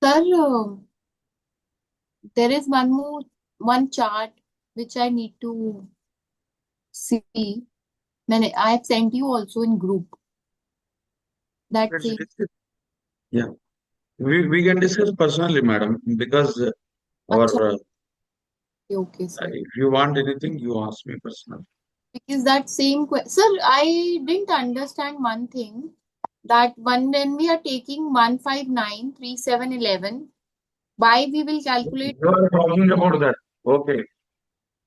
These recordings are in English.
Sir, there is one chart which I need to see. I have sent you also in group. That Let's same. discuss. Yeah, we can discuss personally, madam, because Acha, our okay, sir. if you want anything, you ask me personally. Because that same sir, I didn't understand one thing. That when we are taking 1593711, why we will calculate? You are talking about that. Okay.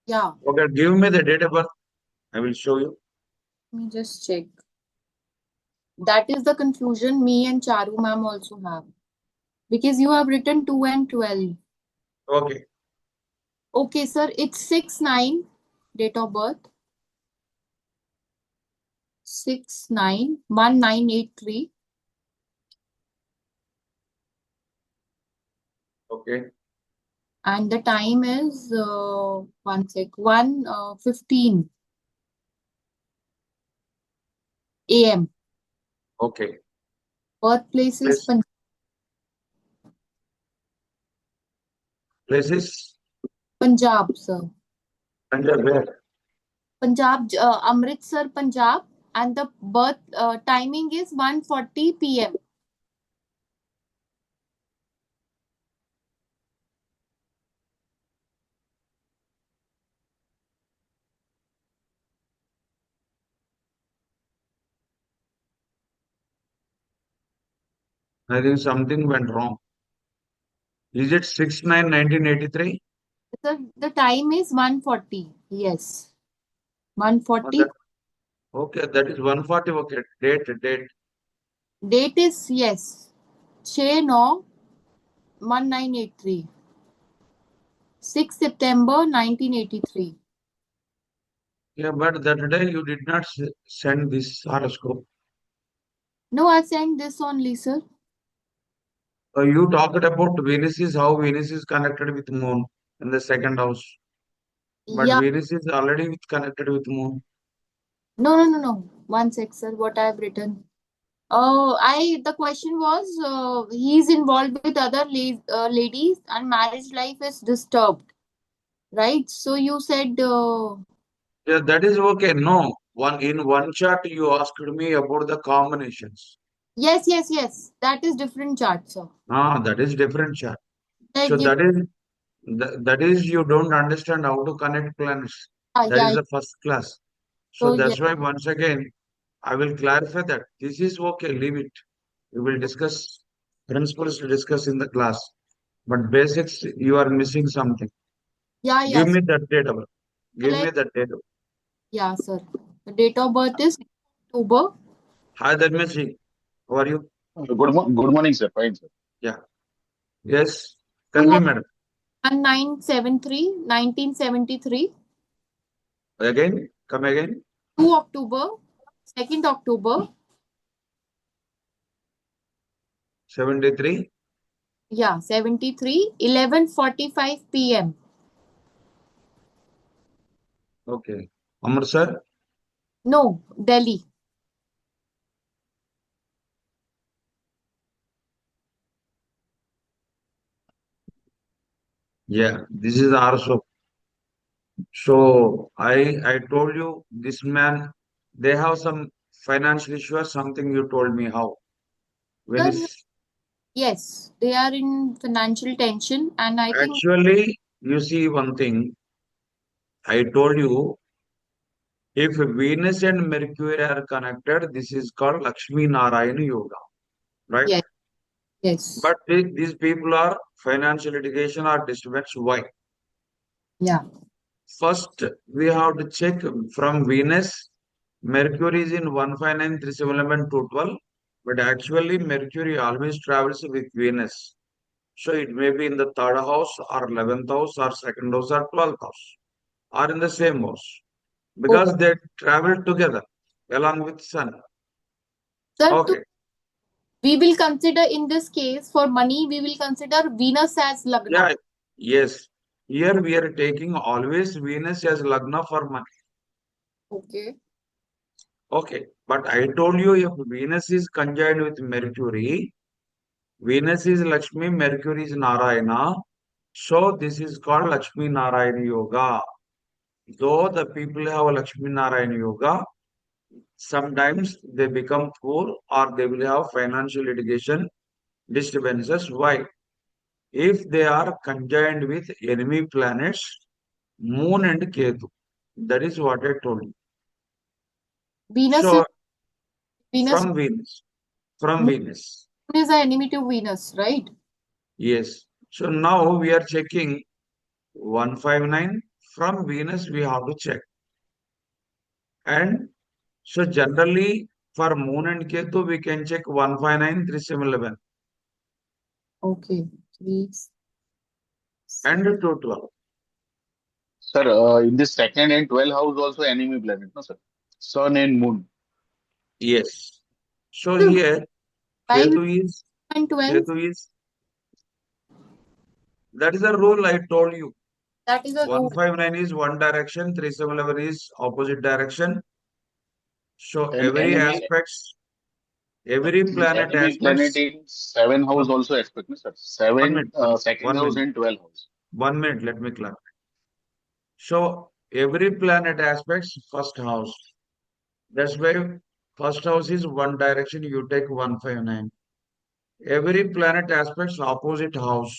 Yeah, Okay. Give me the date of birth. I will show you. let me just check. That is the confusion me and Charu ma'am also have. Because you have written 2 and 12. Okay. Okay, sir, it's 6/9 date of birth. 6/9/1983. Okay. And the time is 1:15 a.m. Okay. Birthplace is Place, places. Punjab, sir. Under where? Punjab, Amritsar, Punjab. And the birth timing is 1:40 p.m. I think something went wrong. Is it 6/9/1983? The time is 1:40. Yes. Oh, 1:40. that, okay, that is 140. Okay. Date. Date is, yes, 6/9/1983. 6 September 1983. Yeah, but that day you did not send this horoscope. No, I sent this only, sir. You talked about Venus is how Venus is connected with Moon in the second house. But Yeah. Venus is already connected with Moon. No. One sec, sir. What I have written. The question was, he's involved with other ladies and marriage life is disturbed, right? So you said, Yeah, that is okay. No, one chart you asked me about the combinations. yes. That is different chart, sir. Ah, that is different chart. That So diff- that is you don't understand how to connect planets. That is yeah. the first class. So So yes, that's why once again I will clarify that this is okay. Leave it. We will discuss principles to discuss in the class. But basics you are missing something. Give sir. me that data. Give me Like, that data. yeah, sir. The date of birth is October. Hi, Dharmesh. How are you? Good morning, sir. Fine, sir. Yeah. Yes. Tell You me, have madam. 1973. Again? Come again? 2 October, 2nd October. 73? Yeah, 73, 11:45 p.m. Okay. Amritsar? No, Delhi. Yeah. This is also. So I told you this man, they have some financial issue or something you told me how. When Sir, is yes, they are in financial tension, and I think, actually you see one thing, I told you if Venus and Mercury are connected, this is called Lakshmi Narayana Yoga, right? yes, yes, But these people are financial litigation or disturbance. Why? yeah. First, we have to check from Venus. Mercury is in 1593711 but actually Mercury always travels with Venus. So it may be in the third house or 11th house or second house or 12th house or in the same house Oh, because they travel together along with Sun. sir, Okay. we will consider in this case for money, we will consider Venus as Lagna. Yeah. Yes. Here we are taking always Venus as Lagna for money. Okay. Okay. But I told you if Venus is conjoined with Mercury, Venus is Lakshmi, Mercury is Narayana. So this is called Lakshmi Narayana Yoga. Though the people have Lakshmi Narayana Yoga, sometimes they become poor or they will have financial litigation disturbances. Why? If they are conjoined with enemy planets, Moon and Ketu. That is what I told you. Venus is So Venus. from Venus, from Moon Venus. is an enemy to Venus, right? Yes. So now we are checking 159 from Venus. We have to check. And so generally for Moon and Ketu, we can check 159, 3711 Okay. Three, and seven. 212. Sir, in the second and 12th house also enemy planet, no sir? Sun and Moon. Yes. So So here nine Ketu and 12. Ketu is, that is the rule I told you. That is a rule. 159 is one direction, 3711 is opposite direction. So And enemy every planet enemy planet aspects. in 7th house Okay, also expect, no sir? one Seven, minute, one minute, second house and 12th house. 1 minute. Let me clarify. So every planet aspects first house. That's why first house is one direction. You take 159. Every planet aspects opposite house,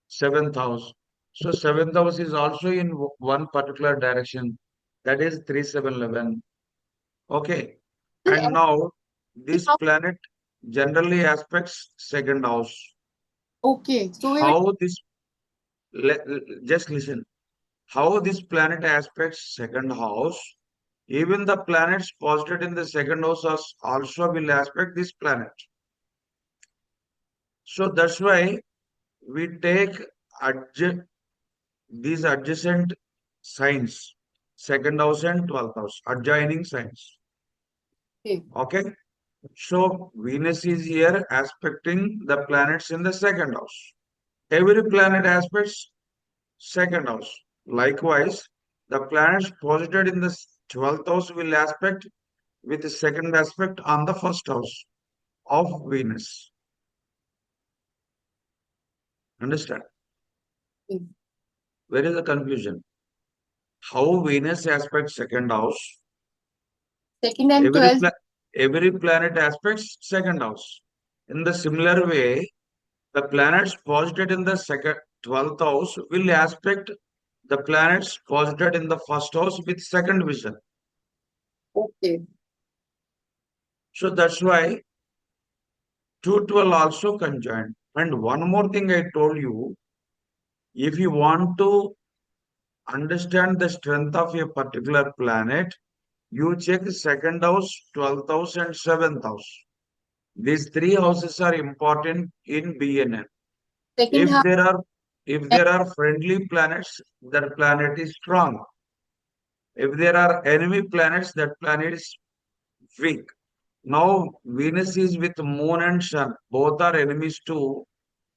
seventh house. So seventh house is also in one particular direction. That is 3711. Okay. And now this planet generally aspects second house. Okay. So we will. How this, just listen. How this planet aspects second house, even the planets posited in the second house also will aspect this planet. So that's why we take these adjacent signs, second house and 12th house, adjoining signs. Okay. Okay. So Venus is here aspecting the planets in the second house. Every planet aspects second house. Likewise, the planets posited in the 12th house will aspect with the second aspect on the first house of Venus. Understand? Okay. Where is the confusion? How Venus aspects second house, Second and every 12th. every planet aspects second house. In the similar way, the planets posited in the second 12th house will aspect the planets posited in the first house with second vision. Okay. So that's why 212 also conjoined. And one more thing I told you, if you want to understand the strength of a particular planet, you check second house, 12th house, and seventh house. These three houses are important in BNN. Second If half. there are if there are friendly planets, that planet is strong. If there are enemy planets, that planet is weak. Now Venus is with Moon and Sun. Both are enemies to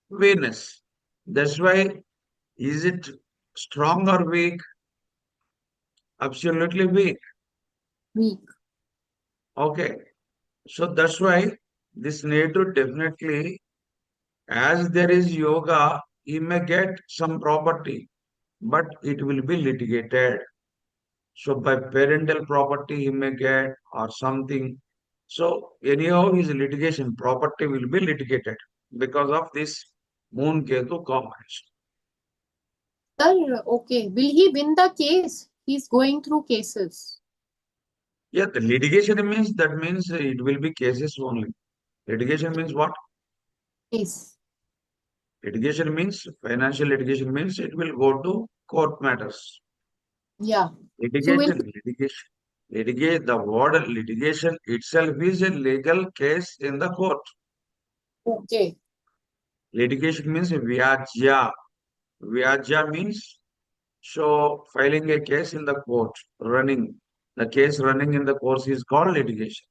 Venus. That's why, is it strong or weak? Absolutely weak. Week. Okay. So that's why this native definitely, as there is yoga, he may get some property, but it will be litigated. So by parental property he may get or something. So anyhow his litigation property will be litigated because of this Moon Ketu combination. Sir, okay. Will he win the case? He's going through cases. Yeah, the litigation means, that means it will be cases only. Litigation means what? Case. Litigation means, financial litigation means it will go to court matters. Yeah. So will Litigate, the word litigation itself is a legal case in the court. okay. Litigation means vyajya. Vyajya means, so filing a case in the court, running. The case running in the courts is called litigation.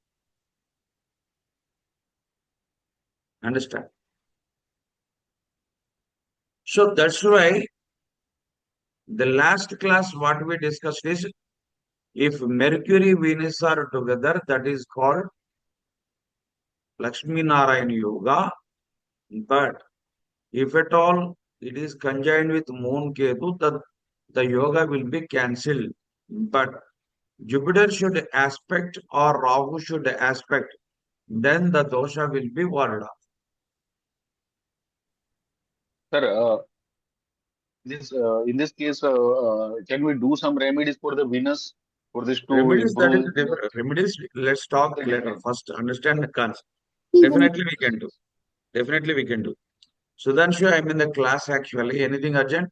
Understand? So that's why the last class what we discussed is, if Mercury, Venus are together, that is called Lakshmi Narayana Yoga. But if at all it is conjoined with Moon Ketu, the yoga will be cancelled. But Jupiter should aspect or Rahu should aspect, then the dosha will be warded off. Sir, in this case, can we do some remedies for the Venus for this to Remedies, that is improve different. Remedies, let's talk later. different? First, understand the concept. Even Definitely we can do. Definitely we can do. Sudhanshu, I'm in the class actually. Anything urgent?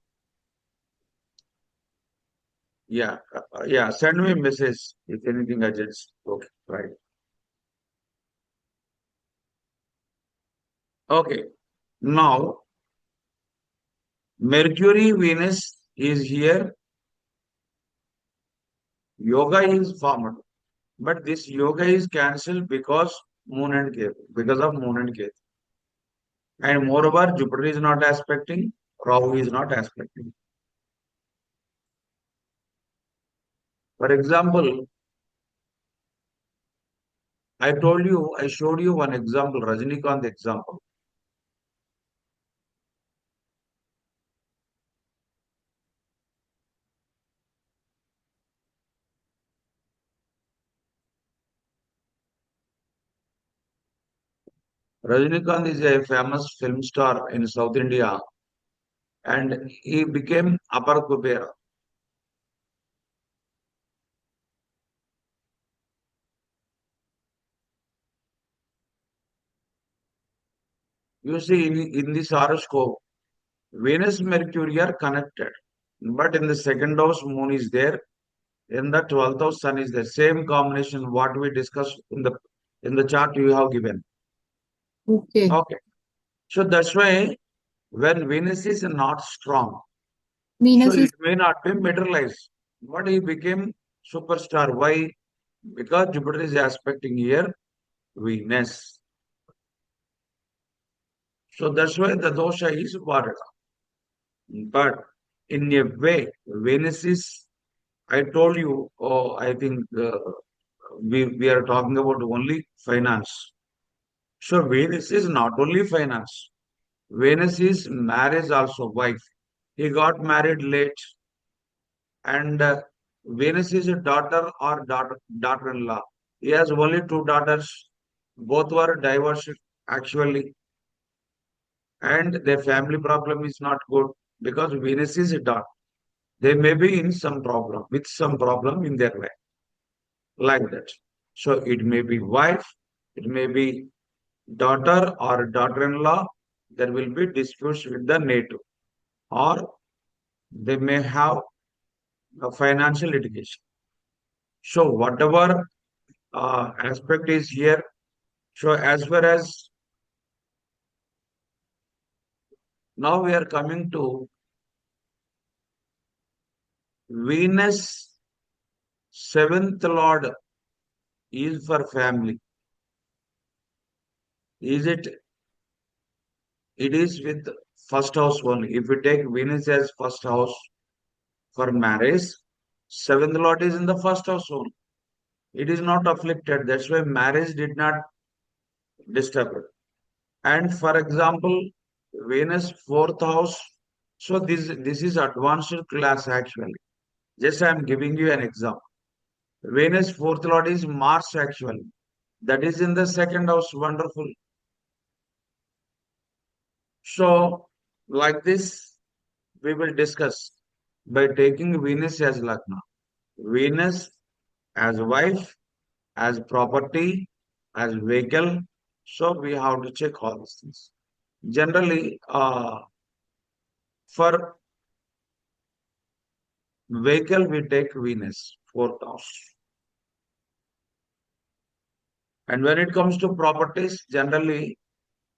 Yeah. Yeah. Send me a message if anything urgent. Okay. Right. Okay. Now, Mercury, Venus is here. Yoga is formed. But this yoga is cancelled because Moon and Ketu. Because of Moon and Ketu. And moreover, Jupiter is not aspecting. Rahu is not aspecting. For example, I showed you one example, Rajinikanth example. Rajinikanth is a famous film star in South India and he became Upper Kubera. You see, in this horoscope, Venus Mercury are connected. But in the second house, Moon is there. In the 12th house, Sun is there. Same combination what we discussed in the chart you have given. okay. Okay. So that's why when Venus is not strong, so Venus it is may not be materialized. But he became superstar. Why? Because Jupiter is aspecting here Venus. So that's why the dosha is Varada. But in a way, Venus is, I told you, oh, I think we are talking about only finance. So Venus is not only finance. Venus is marriage also, wife. He got married late and Venus is a daughter or daughter-in-law. He has only two daughters. Both were divorced actually, and their family problem is not good because Venus is a daughter. They may be in some problem with some problem in their life like that. So it may be wife, it may be daughter or daughter-in-law. There will be disputes with the native, or they may have a financial litigation. So whatever aspect is here. So as far as now we are coming to Venus, seventh lord is for family. Is it? It is with first house only. If we take Venus as first house for marriage, seventh lord is in the first house only. It is not afflicted. That's why marriage did not disturb it. And for example, Venus fourth house. So this is advanced class actually. Just I am giving you an example. Venus fourth lord is Mars actually. That is in the second house. Wonderful. So like this, we will discuss by taking Venus as Lagna. Venus as wife, as property, as vehicle. So we have to check all these things. Generally, for vehicle, we take Venus, fourth house. And when it comes to properties, generally,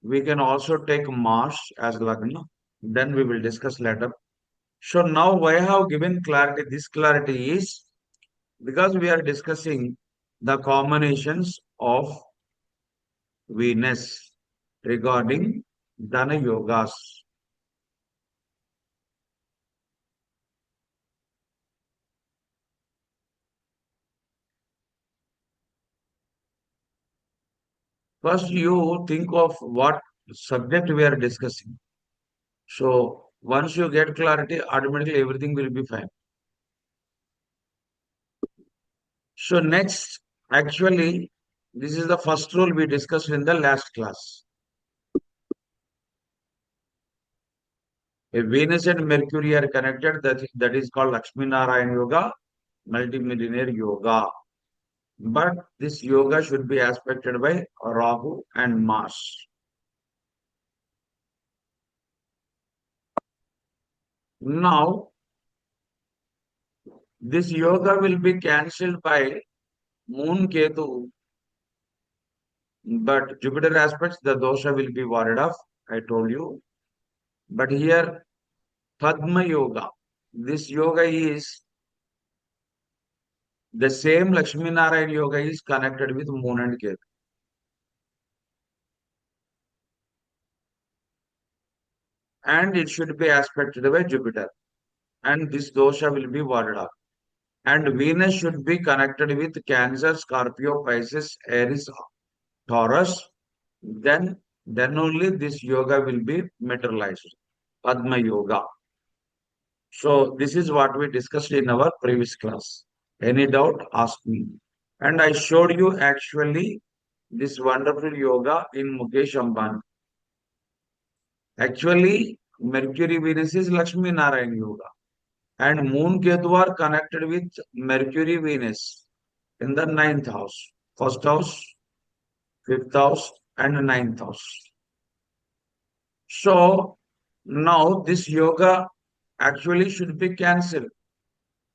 we can also take Mars as Lagna. Then we will discuss later. So now why I have given clarity? This clarity is because we are discussing the combinations of Venus regarding Dana Yogas. First, you think of what subject we are discussing. So once you get clarity, automatically everything will be fine. So next, actually, this is the first rule we discussed in the last class. If Venus and Mercury are connected, that is called Lakshmi Narayana Yoga, multimillionaire yoga. But this yoga should be aspected by Rahu and Mars. Now, this yoga will be cancelled by Moon Ketu, but Jupiter aspects, the dosha will be warded off, I told you. But here, Padma Yoga, this yoga is the same Lakshmi Narayana Yoga is connected with Moon and Ketu. And it should be aspected by Jupiter. And this dosha will be warded off. And Venus should be connected with Cancer, Scorpio, Pisces, Aries, Taurus. Then only this yoga will be materialized. Padma Yoga. So this is what we discussed in our previous class. Any doubt, ask me. And I showed you actually this wonderful yoga in Mukesh Ambani. Actually, Mercury Venus is Lakshmi Narayana Yoga. And Moon Ketu are connected with Mercury Venus in the ninth house. First house, fifth house, and ninth house. So now this yoga actually should be cancelled.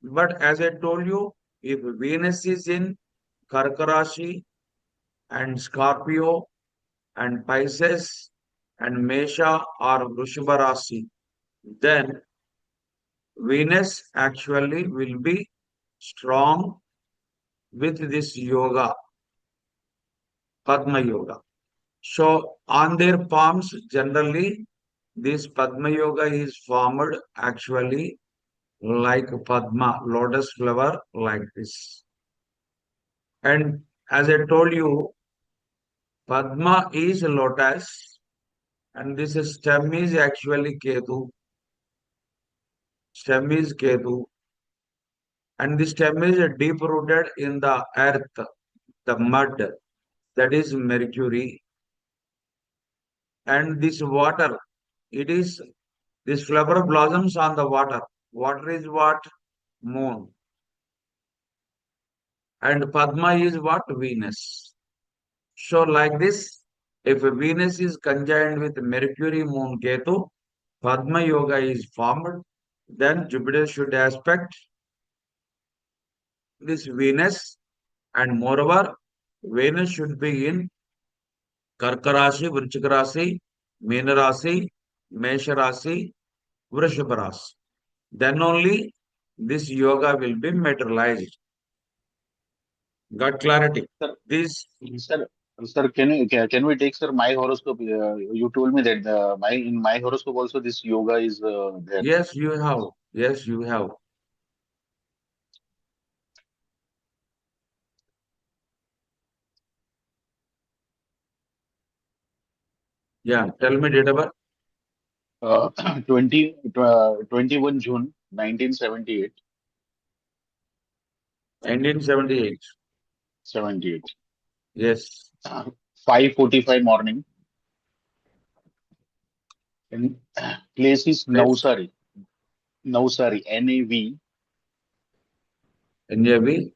But as I told you, if Venus is in Karka Rashi and Scorpio and Pisces and Mesha or Vrishabha Rashi, then Venus actually will be strong with this yoga, Padma Yoga. So on their palms, generally, this Padma Yoga is formed actually like Padma, lotus flower like this. And as I told you, Padma is a lotus and this stem is actually Ketu. Stem is Ketu. And the stem is deep rooted in the earth, the mud, that is Mercury. And this water, it is, this flower blossoms on the water. Water is what? Moon. And Padma is what? Venus. So like this, if Venus is conjoined with Mercury, Moon, Ketu, Padma Yoga is formed, then Jupiter should aspect this Venus, and moreover, Venus should be in Karka Rashi, Vrishika Rashi, Meena Rashi, Mesha Rashi, Vrishabha Rashi. Then only this yoga will be materialized. Got clarity? Sir, This, sir, sir, can we take, sir, my horoscope? You told me that my in my horoscope also this yoga is there. yes, you have. Yes, you have. Yeah, tell me date of birth. 21 June 1978. 1978. 78. Yes. 5:45 morning. And place is Yes. Navsari. Navsari. Navsari. NJB.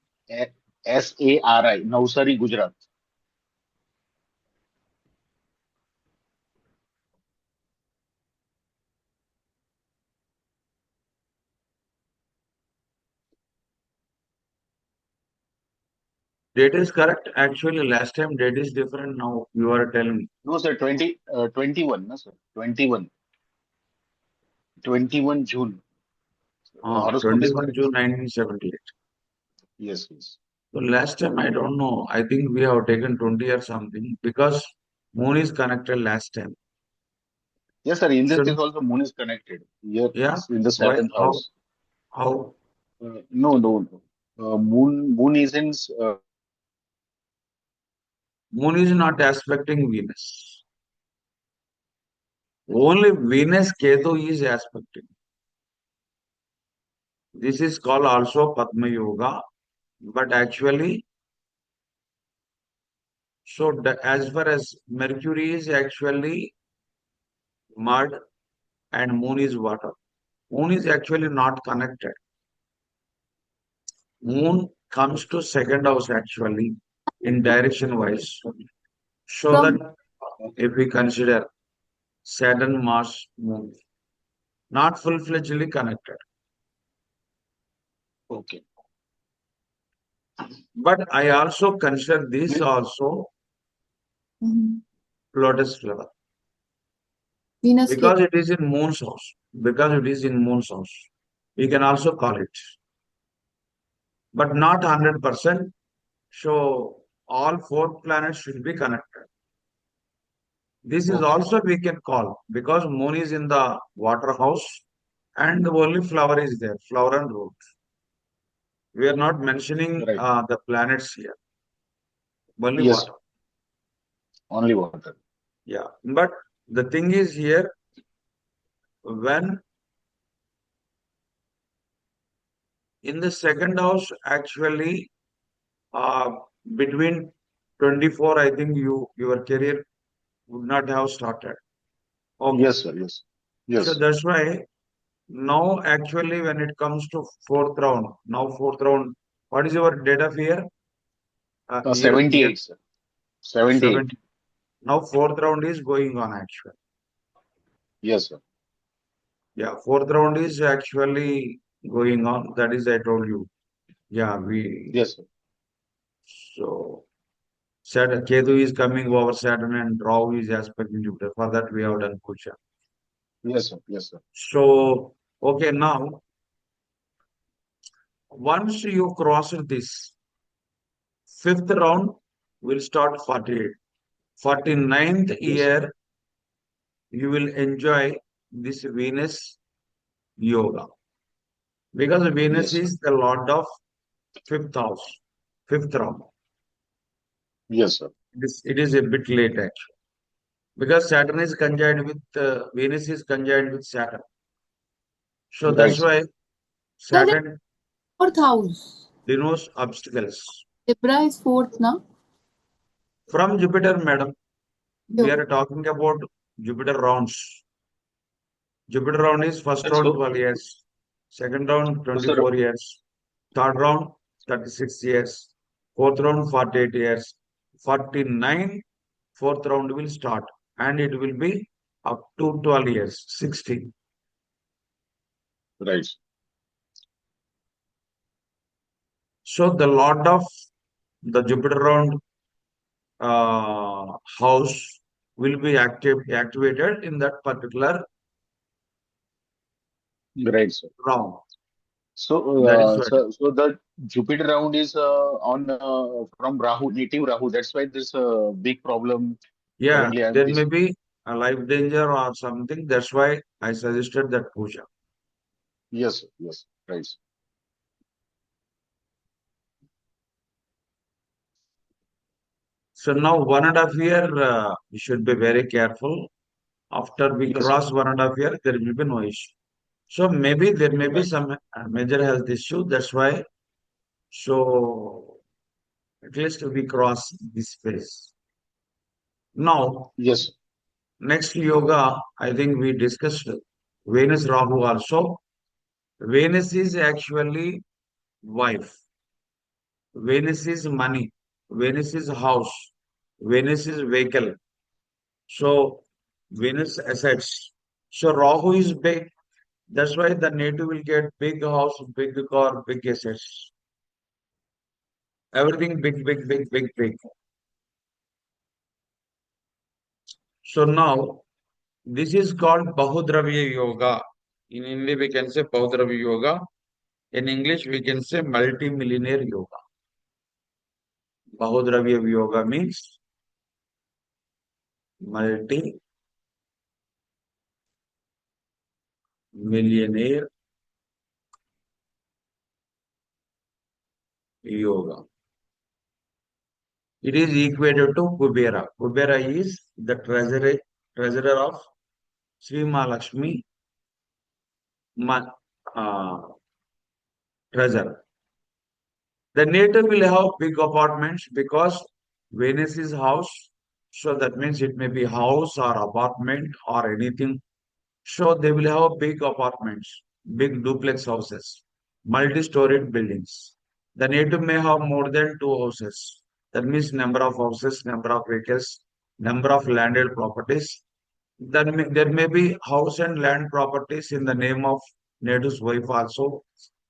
Navsari, Gujarat. Date is correct. Actually, last time date is different. Now you are telling. No, sir, 21, no, sir. 21 June. Horoscope is 21 correct. June 1978. Yes, yes. So last time I don't know. I think we have taken 20 or something because moon is connected last time. Yes, sir. In this Should case also moon is connected. Here yeah? it's in the Why? seventh house. How No, no, no. Moon is in moon is not aspecting Venus. Only Venus Ketu is aspecting. This is called also Padma Yoga, but actually, so as far as Mercury is actually mud and Moon is water. Moon is actually not connected. Moon comes to second house actually in direction wise. So that From if we consider Saturn, Mars, Moon, not full-fledgedly connected. Okay. But I also consider this also Mhm. lotus flower Venus Ketu. because it is in Moon's house. Because it is in Moon's house, we can also call it, but not 100%. So all four planets should be connected. This is Okay. also we can call because Moon is in the water house and only flower is there, flower and root. We are not mentioning Right. the planets here, only Yes. water. Only water. Yeah, but the thing is here when in the second house actually uh, between 24, I think your career would not have started. Okay, Yes, sir. Yes. so Yes. that's why now actually when it comes to fourth round, what is your date of year? Year 78, sir. 78. 70. Now fourth round is going on actually. Yes, sir. Yeah, fourth round is actually going on. That is I told you. Yeah, we Yes, sir. so Saturn Ketu is coming over Saturn and Rahu is aspecting Jupiter. For that we have done puja. Yes, sir. Yes, sir. So okay, now once you cross this fifth round, will start 48. 49th Yes. year, you will enjoy this Venus yoga because Venus Yes, sir. is the lord of fifth house, fifth round. Yes, sir. It is a bit late actually because Saturn is conjoined with Venus is conjoined with Saturn. So Right, that's sir. why Sir, it's Saturn fourth house. denotes obstacles. Libra is fourth now. From Jupiter, madam, we Okay. are talking about Jupiter rounds. Jupiter round is first round So, 12 years, second round so, sir, 24 years, third round 36 years, fourth round 48 years, 49, fourth round will start and it will be up to 12 years, 60. right. So the lord of the Jupiter round house will be activated in that particular Right, sir. round. So, That is what. so the Jupiter round is on from Rahu, native Rahu. That's why this big problem Yeah, currently I'm there may facing. be a life danger or something. That's why I suggested that puja. Yes, sir. Yes, right. So now 1.5 year, we should be very careful. After we Yes, sir. cross 1.5 year, there will be no issue. So maybe there may be Right. some major health issue. That's why. So at least we cross this phase. Now, Yes, next yoga, I think we discussed Venus Rahu also. Venus is actually wife. Venus is money. Venus is house. Venus is vehicle. So Venus assets. So Rahu is big. That's why the native will get big house, big car, big assets. Everything big, big, big, big, big. So now this is called Bahudravya Yoga. In Hindi we can say Bahudravya Yoga. In English we can say multi-millionaire yoga. Bahudravya Yoga means multi-millionaire yoga. It is equated to Kubera. Kubera is the treasurer of Sri Maha Lakshmi treasure. The native will have big apartments because Venus is house. So that means it may be house or apartment or anything. So they will have big apartments, big duplex houses, multi-storied buildings. The native may have more than two houses. That means number of houses, number of vehicles, number of landed properties. There may be house and land properties in the name of native's wife also,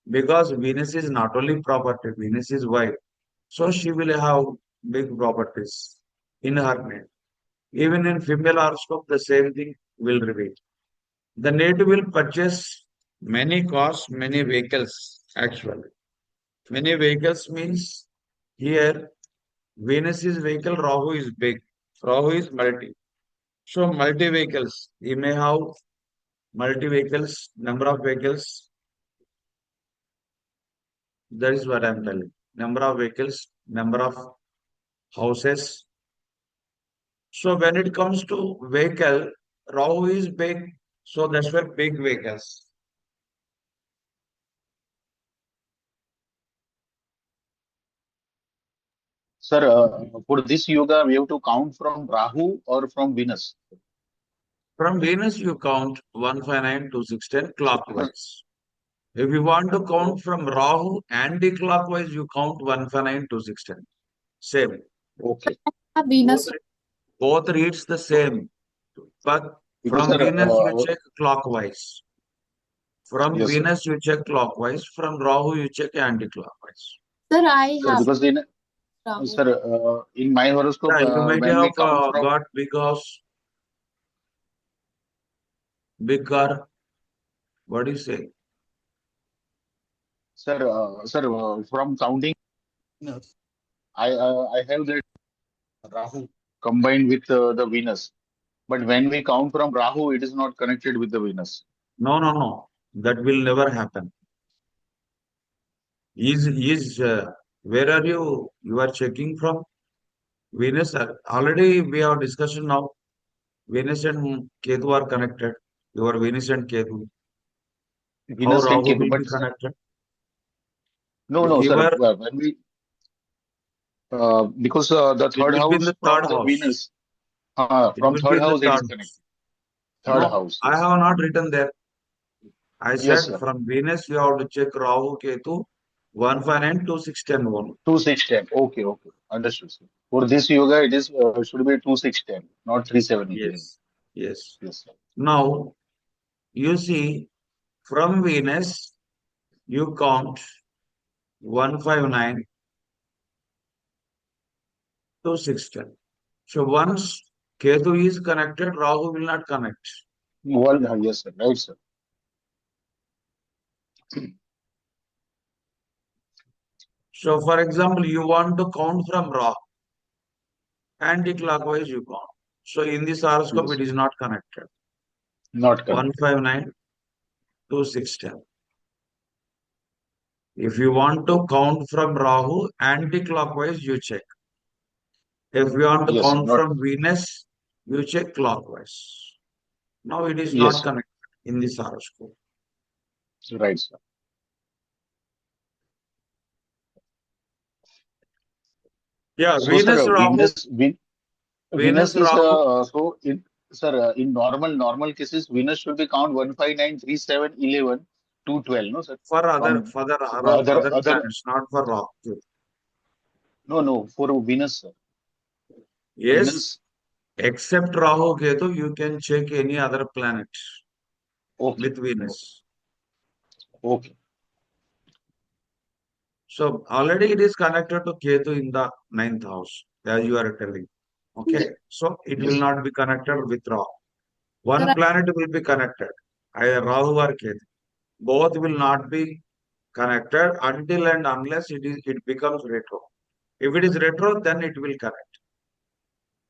because Venus is not only property, Venus is wife. So she will have big properties in her name. Even in female horoscope, the same thing will reveal. The native will purchase many cars, many vehicles, actually. Many vehicles means here Venus is vehicle, Rahu is big, Rahu is multi. So multi vehicles, he may have multi vehicles, number of vehicles. That is what I'm telling. Number of vehicles, number of houses. So when it comes to vehicle, Rahu is big, so that's why big vehicles. Sir, for this yoga, we have to count from Rahu or from Venus. From Venus, you count 159 to 610 So because clockwise. If you want to count from Rahu anti-clockwise, you count 159 to 610. Same. okay, Both, Venus. both reads the same. But because from sir, Venus, you check clockwise. From yes, sir. Venus, you check clockwise. From Rahu, you check anti-clockwise. Sir, I Sir, have because Rahu. sir, in my horoscope, Yeah, you might when have we count from got big house, big car. What do you say? from counting, I have that Rahu combined with the Venus. But when we count from Rahu, it is not connected with the Venus. No, no, no. That will never happen. Where are you? You are checking from Venus. Already we have discussion now. Venus and Ketu are connected. Your Venus and Ketu. How Venus and Rahu Ketu. will be But sir, connected? no, sir. Your When we because the it third will be in house the from third the house. Venus, It from will be third in the house it third is house. connected. Third No, house, I yes. have not written there. I Yes, said sir. from Venus you have to check Rahu Ketu 159 to 610. 2610. Okay, okay. Understood, sir. For this yoga, it is should be 2610, not 3788. Yes. Yes. Yes, sir. Now you see from Venus you count 159 to 610. So once Ketu is connected, Rahu will not connect. Yes, sir. Right, sir. So for example, you want to count from Rahu, anti-clockwise you count. So in this horoscope, Yes, it is not connected. not connected. 159 to 610. If you want to count from Rahu, anti-clockwise you check. If you want to Yes, sir. count Not from Venus, you check clockwise. Now it is yes, not sir. connected in this horoscope. Right, sir. Yeah, So, sir, Venus Venus is Rahu in normal cases, Venus should be count 1593711 212. No, sir. for other From for the other other other planets, not for Rahu. no for Venus, sir. Yes, Venus. except Rahu Ketu, you can check any other planet Okay, with okay, Venus. okay. So already it is connected to Ketu in the ninth house, as you are telling. Okay, so it will Yes, sir. not be connected with Rahu. Sir, One planet will be connected, either Rahu or Ketu. Both will not be connected until and unless it becomes retro. If it is retro, then it will connect.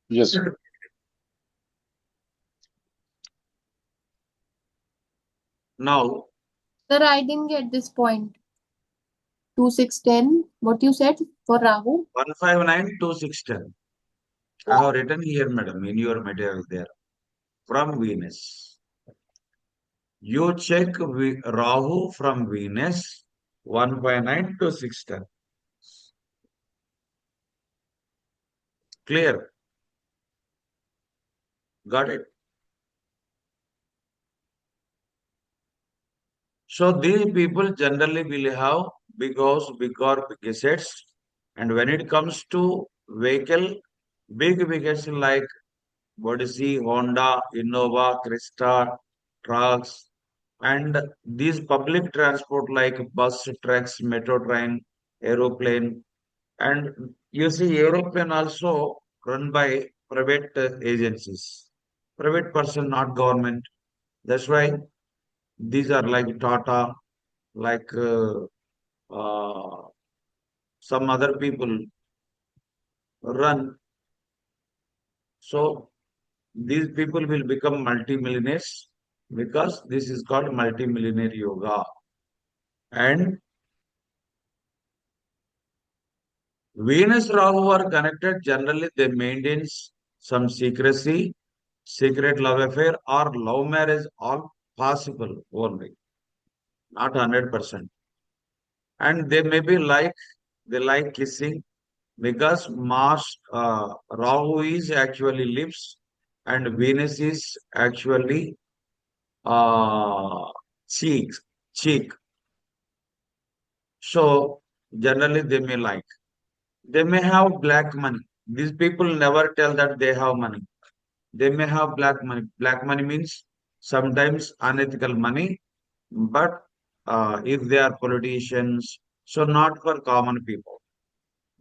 Yes, sir. Now sir, I didn't get this point. 2610. What you said for Rahu? 159 to 610. I Oh, have written here, madam, in your material there from Venus. You check Rahu from Venus 159 to 610. Clear? Got it? So these people generally will have big house, big car, big assets. And when it comes to vehicle, big vehicles like Odyssey, Honda, Innova, Crista, trucks, and these public transport like bus, trucks, metro train, aeroplane, and you see aeroplane also run by private agencies, private person, not government. That's why these are like Tata, like uh, some other people run. So these people will become multimillionaires because this is called multimillionaire yoga. And Venus Rahu are connected. Generally, they maintain some secrecy, secret love affair, or love marriage, all possible only, not 100%. And they may be like, they like kissing because Mars, Rahu is actually lips and Venus is actually uh, cheek, cheek. So generally they may like. They may have black money. These people never tell that they have money. They may have black money. Black money means sometimes unethical money, but if they are politicians, so not for common people.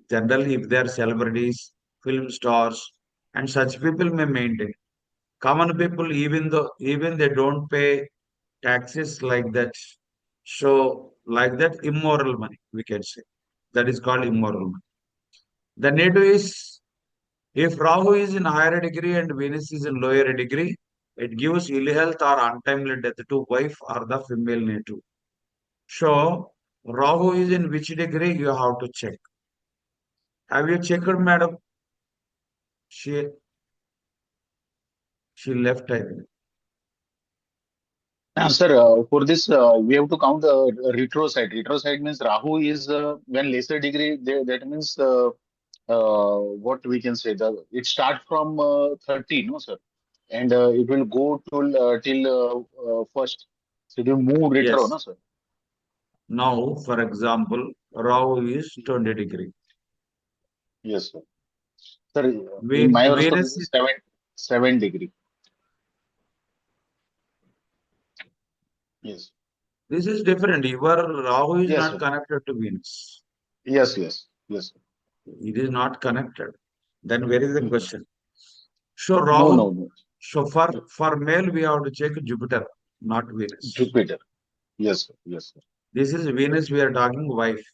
Generally, if they are celebrities, film stars, and such people may maintain. Common people, even they don't pay taxes like that. So like that, immoral money, we can say. That is called immoral money. The native is, if Rahu is in higher degree and Venus is in lower degree, it gives ill health or untimely death to wife or the female native. So Rahu is in which degree you have to check. Have you checked, madam? She she left, I think. Sir, for this, we have to count the retro side. Retro side means Rahu is when lesser degree, that means what we can say. It starts from 30, no, sir? And it will go till first. So it will move retro, no, Yes. sir? Now, for example, Rahu is 20 degree. Yes, sir. Sir, in my horoscope, Venus this is is, 7 degree. Yes. this is different. Your Rahu is Yes, not sir. connected to Venus. Yes, yes, yes, sir. It is not connected. Then where is the Mhm. question? So No, no, Rahu, no. so for male we have to check Jupiter, not Venus. Jupiter. Yes, sir. Yes, sir. This is Venus we are talking wife.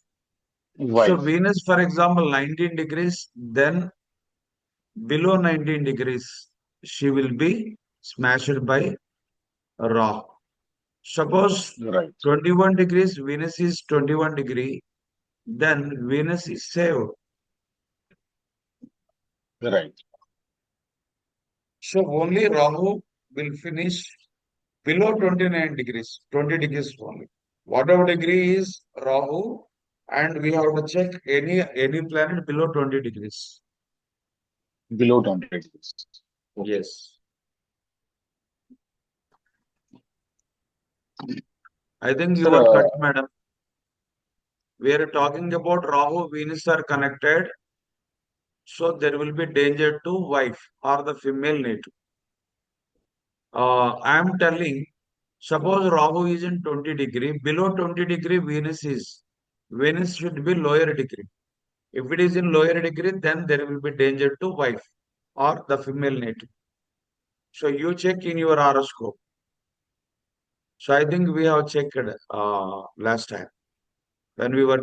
So Wife. Venus, for example, 19 degrees, then below 19 degrees, she will be smashed by Rahu. Suppose Right. 21 degrees, Venus is 21 degree, then Venus is saved. Right. So only Rahu will finish below 29 degrees, 20 degrees only. Whatever degree is Rahu, and we have to check any planet below 20 degrees. Below 100 degrees. Okay. Yes. I think Sir, you are cut, madam. We are talking about Rahu, Venus are connected, so there will be danger to wife or the female native. I am telling, suppose Rahu is in 20 degree, below 20 degree Venus should be lower degree. If it is in lower degree, then there will be danger to wife or the female native. So you check in your horoscope. So I think we have checked last time when we were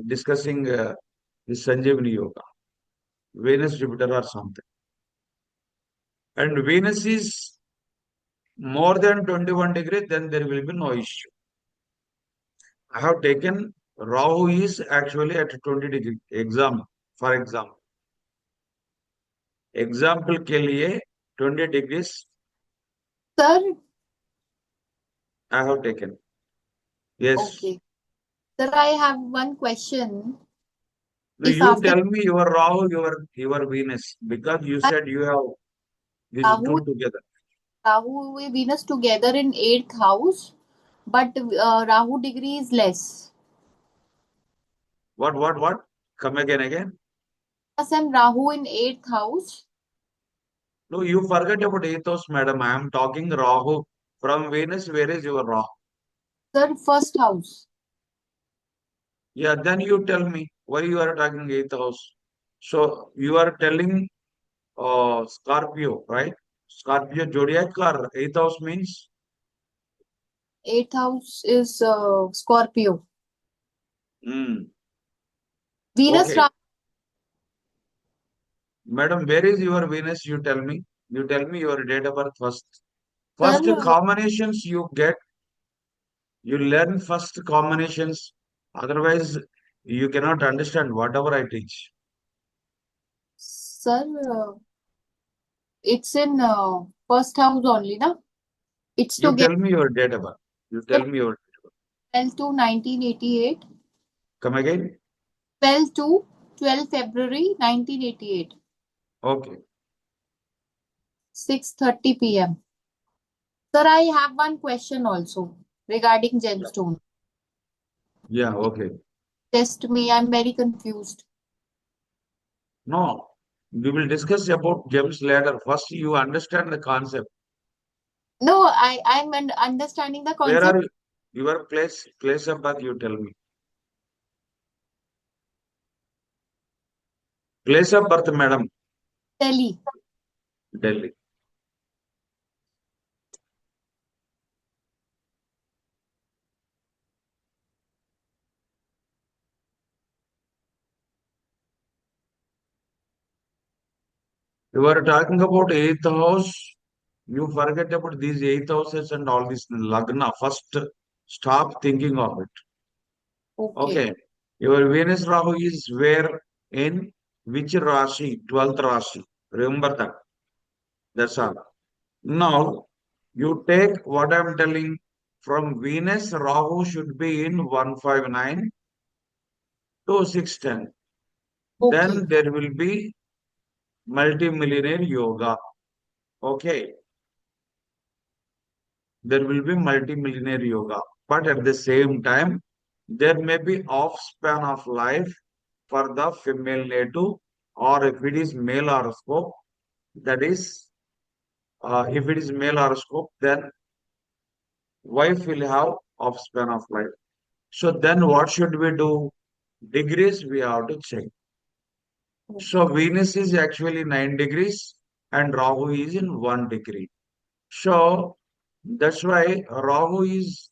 discussing this Sanjeevani Yoga, Venus, Jupiter or something. And Venus is more than 21 degree, then there will be no issue. I have taken Rahu is actually at 20 degree. For example, example के लिए 20 degrees. Sir, I have taken. Yes. Okay. Sir, I have one question. No, If you after tell me your Rahu, your Venus, because you said you have these Rahu, two together. Rahu and Venus together in eighth house, but Rahu degree is less. What? Come again. Venus and Rahu in eighth house. No, you forget about ethos, madam. I am talking Rahu. From Venus, where is your Rahu? Sir, first house. Yeah, then you tell me why you are talking eighth house. So you are telling Scorpio, right? Scorpio zodiac or eighth house means? Eighth house is Scorpio. Hmm. Venus Okay. Rahu. Madam, where is your Venus? You tell me. You tell me your date of birth first. Sir, First combinations you get, you learn first combinations. Otherwise, you cannot understand whatever I teach. sir, it's in first house only, na? It's You together tell me your date of birth. You tell me your 12 to 1988. come again. 12 to 12 February 1988. Okay. 6:30 p.m. Sir, I have one question also regarding Yeah. gemstone. Yeah, okay. Test me, I'm very confused. No, we will discuss about gems later. First, you understand the concept. No, I'm understanding the Where concept. are you? Your place of birth, you tell me. Place of birth, madam. Delhi. Delhi. You are talking about eighth house. You forget about these eighth houses and all this lagna. First, stop thinking of it. Okay. Okay. Your Venus Rahu is where in which Rashi? 12th Rashi. Remember that. That's all. Now, you take what I'm telling from Venus, Rahu should be in 159 to 610. Okay. Then there will be multimillionaire yoga. Okay. There will be multimillionaire yoga. But at the same time, there may be off span of life for the female native, or if it is male horoscope, that is, if it is male horoscope, then wife will have off span of life. So then what should we do? Degrees we have to check. So Venus is actually 9 degrees and Rahu is in 1 degree. So that's why Rahu is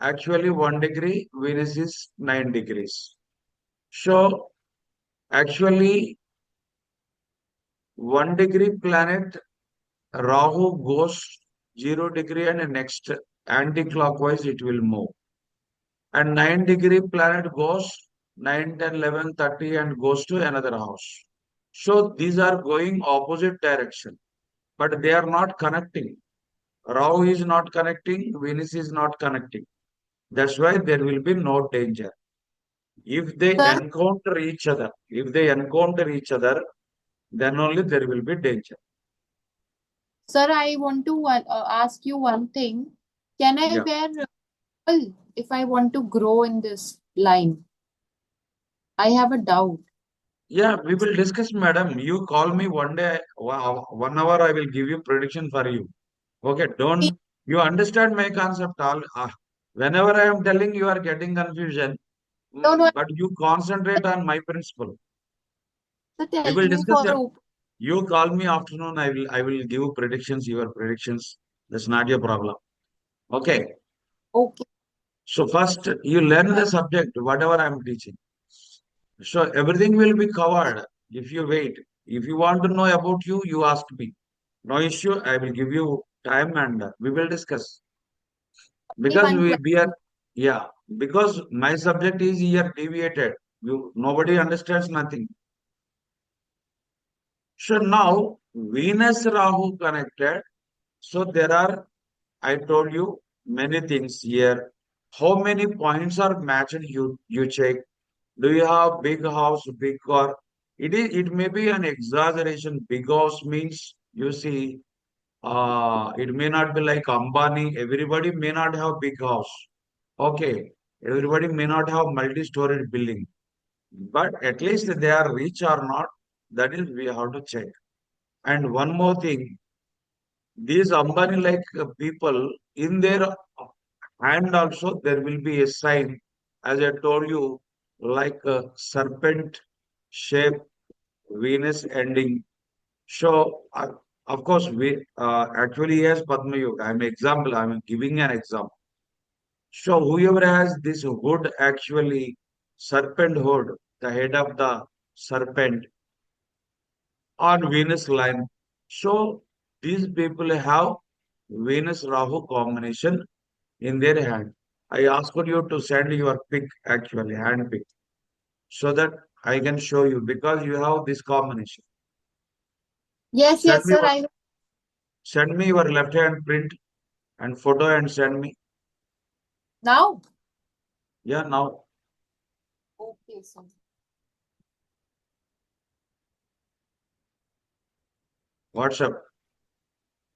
actually 1 degree, Venus is 9 degrees. So actually 1 degree planet Rahu goes 0 degree and next anti-clockwise it will move. And 9 degree planet goes 9, 10, 11, 30 and goes to another house. So these are going opposite direction, but they are not connecting. Rahu is not connecting, Venus is not connecting. That's why there will be no danger. Sir, If they encounter each other, then only there will be danger. sir, I want to ask you one thing. Can I Yeah. wear pearl if I want to grow in this line? I have a doubt. Yeah, we will discuss, madam. You call me one day, 1 hour, I will give you prediction for you. Okay, don't you understand my concept? Whenever I am telling you are getting confusion, No, no, but you concentrate on my principle. sir, We tell will me discuss. for You call me afternoon. I will give predictions. Your predictions. That's not your problem. Okay. okay. So first you learn the subject, whatever I am teaching. So everything will be covered if you wait. If you want to know about you, you ask me. No issue. I will give you time and we will discuss. Only Because one we are, yeah, because my subject is here deviated. Nobody understands nothing. So now Venus Rahu connected. So there are, I told you, many things here. How many points are matched? You check. Do you have big house, big car? It may be an exaggeration. Big house means you see, it may not be like Ambani. Everybody may not have big house. Okay. Everybody may not have multi-storied building. But at least they are rich or not. That is we have to check. And one more thing, these Ambani like people in their hand also there will be a sign, as I told you, like a serpent shape, Venus ending. So, of course, we actually he has Padma Yoga. I'm giving an example. So, whoever has this hood, actually, serpent hood, the head of the serpent on Venus line. So, these people have Venus-Rahu combination in their hand. I ask for you to send your pick, actually, hand pick, so that I can show you because you have this combination. Yes, Send yes, me sir. your, send me your left hand print and photo and send me. Now? Yeah, now. Okay, sir. WhatsApp.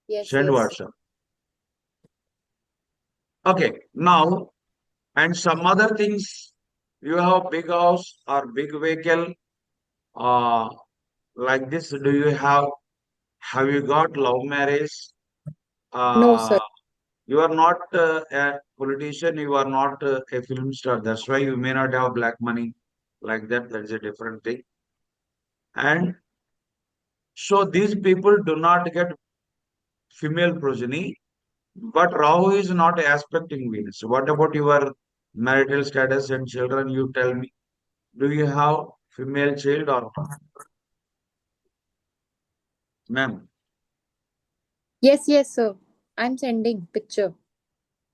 Yes, Send yes. WhatsApp. Okay, now, and some other things. You have big house or big vehicle. Uh, like this, do you have you got love marriage? No, Uh, sir. you are not a politician, you are not a film star. That's why you may not have black money like that. That's a different thing. And so these people do not get female progeny, but Rahu is not aspecting Venus. What about your marital status and children? You tell me. Do you have female child or not? Ma'am? Yes, yes, sir. I'm sending picture.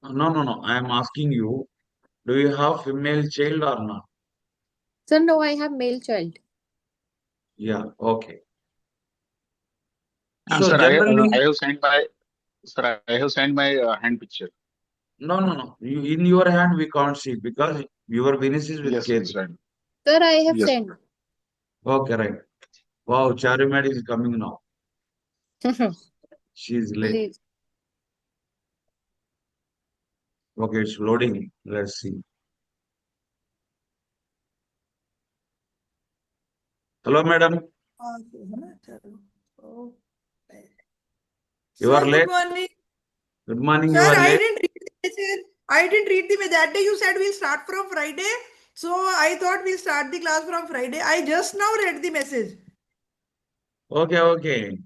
No, no, no. I am asking you, do you have female child or not? Sir, no, I have male child. Yeah, okay. And So sir, generally, I have sent my sir, I have sent my hand picture. no, no, no. In your hand, we can't see because your Venus is with Yes, yes, Ketu. right. Sir, I have Yes. sent. Okay, right. Wow, Charumed is coming now. She is late. Please. Okay, it's loading. Let's see. Hello, madam. Oh. You are Sir, good late. morning. Good morning. Sir, You are I late. didn't read the message. I didn't read the message. That day you said we'll start from Friday. So I thought we'll start the class from Friday. I just now read the message. Okay, okay.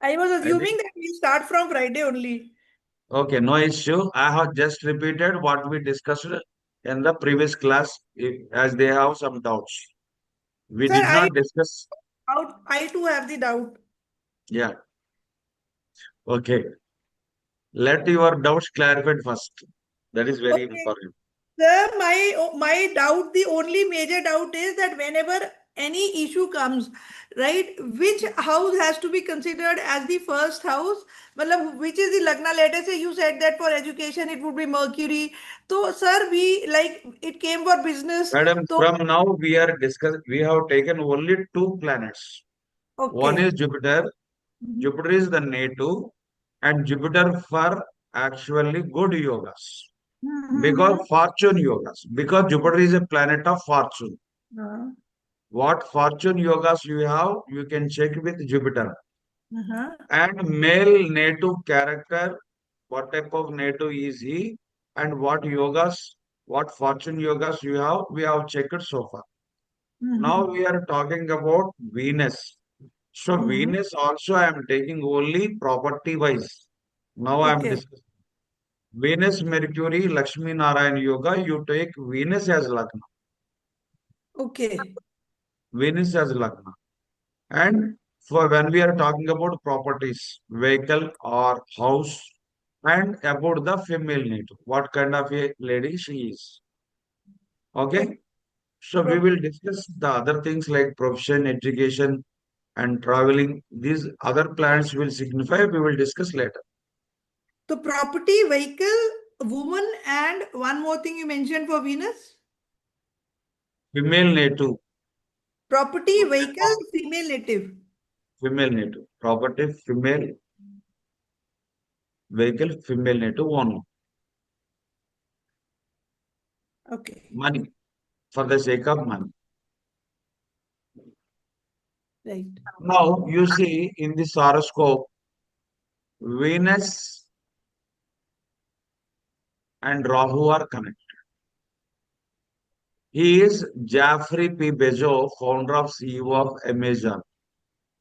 I was I think, assuming that we'll start from Friday only. okay, no issue. I have just repeated what we discussed in the previous class as they have some doubts. We Sir, did not discuss. I too have the doubt. Yeah, okay. Let your doubts clarified first. That is very Okay. important. Sir, my doubt, the only major doubt is that whenever any issue comes, right, which house has to be considered as the first house? Matlab, which is the Lagna? Let us say you said that for education it would be Mercury. So, sir, we like it came for business. Madam, So, from now we are discussing, we have taken only two planets. One is okay. Jupiter. Mhm. Jupiter is the native, and Jupiter for actually good yogas. Because Mhm. fortune yogas. Because Jupiter is a planet of fortune. Uh-huh. What fortune yogas you have, you can check with Jupiter. Uh-huh. And male native character, what type of native is he, and what yogas, what fortune yogas you have, we have checked so far. Now Mhm. we are talking about Venus. So Mhm. Venus also I am taking only property wise. Now I am Okay. discussing Venus, Mercury, Lakshmi Narayana Yoga. You take Venus as Lagna. Okay. Venus as Lagna. And for when we are talking about properties, vehicle or house, and about the female native, what kind of a lady she is. Okay. Okay. So we will discuss the other things like profession, education, and traveling. These other plans will signify we will discuss later. So property, vehicle, woman, and one more thing you mentioned for Venus. Female native. Property, vehicle, female native. Female native. Property, female. Vehicle, female native. One. Okay. Money. For the sake of money. Right. Now, you see in this horoscope, Venus and Rahu are connected. He is Geoffrey P. Bezos, founder of CEO of Amazon.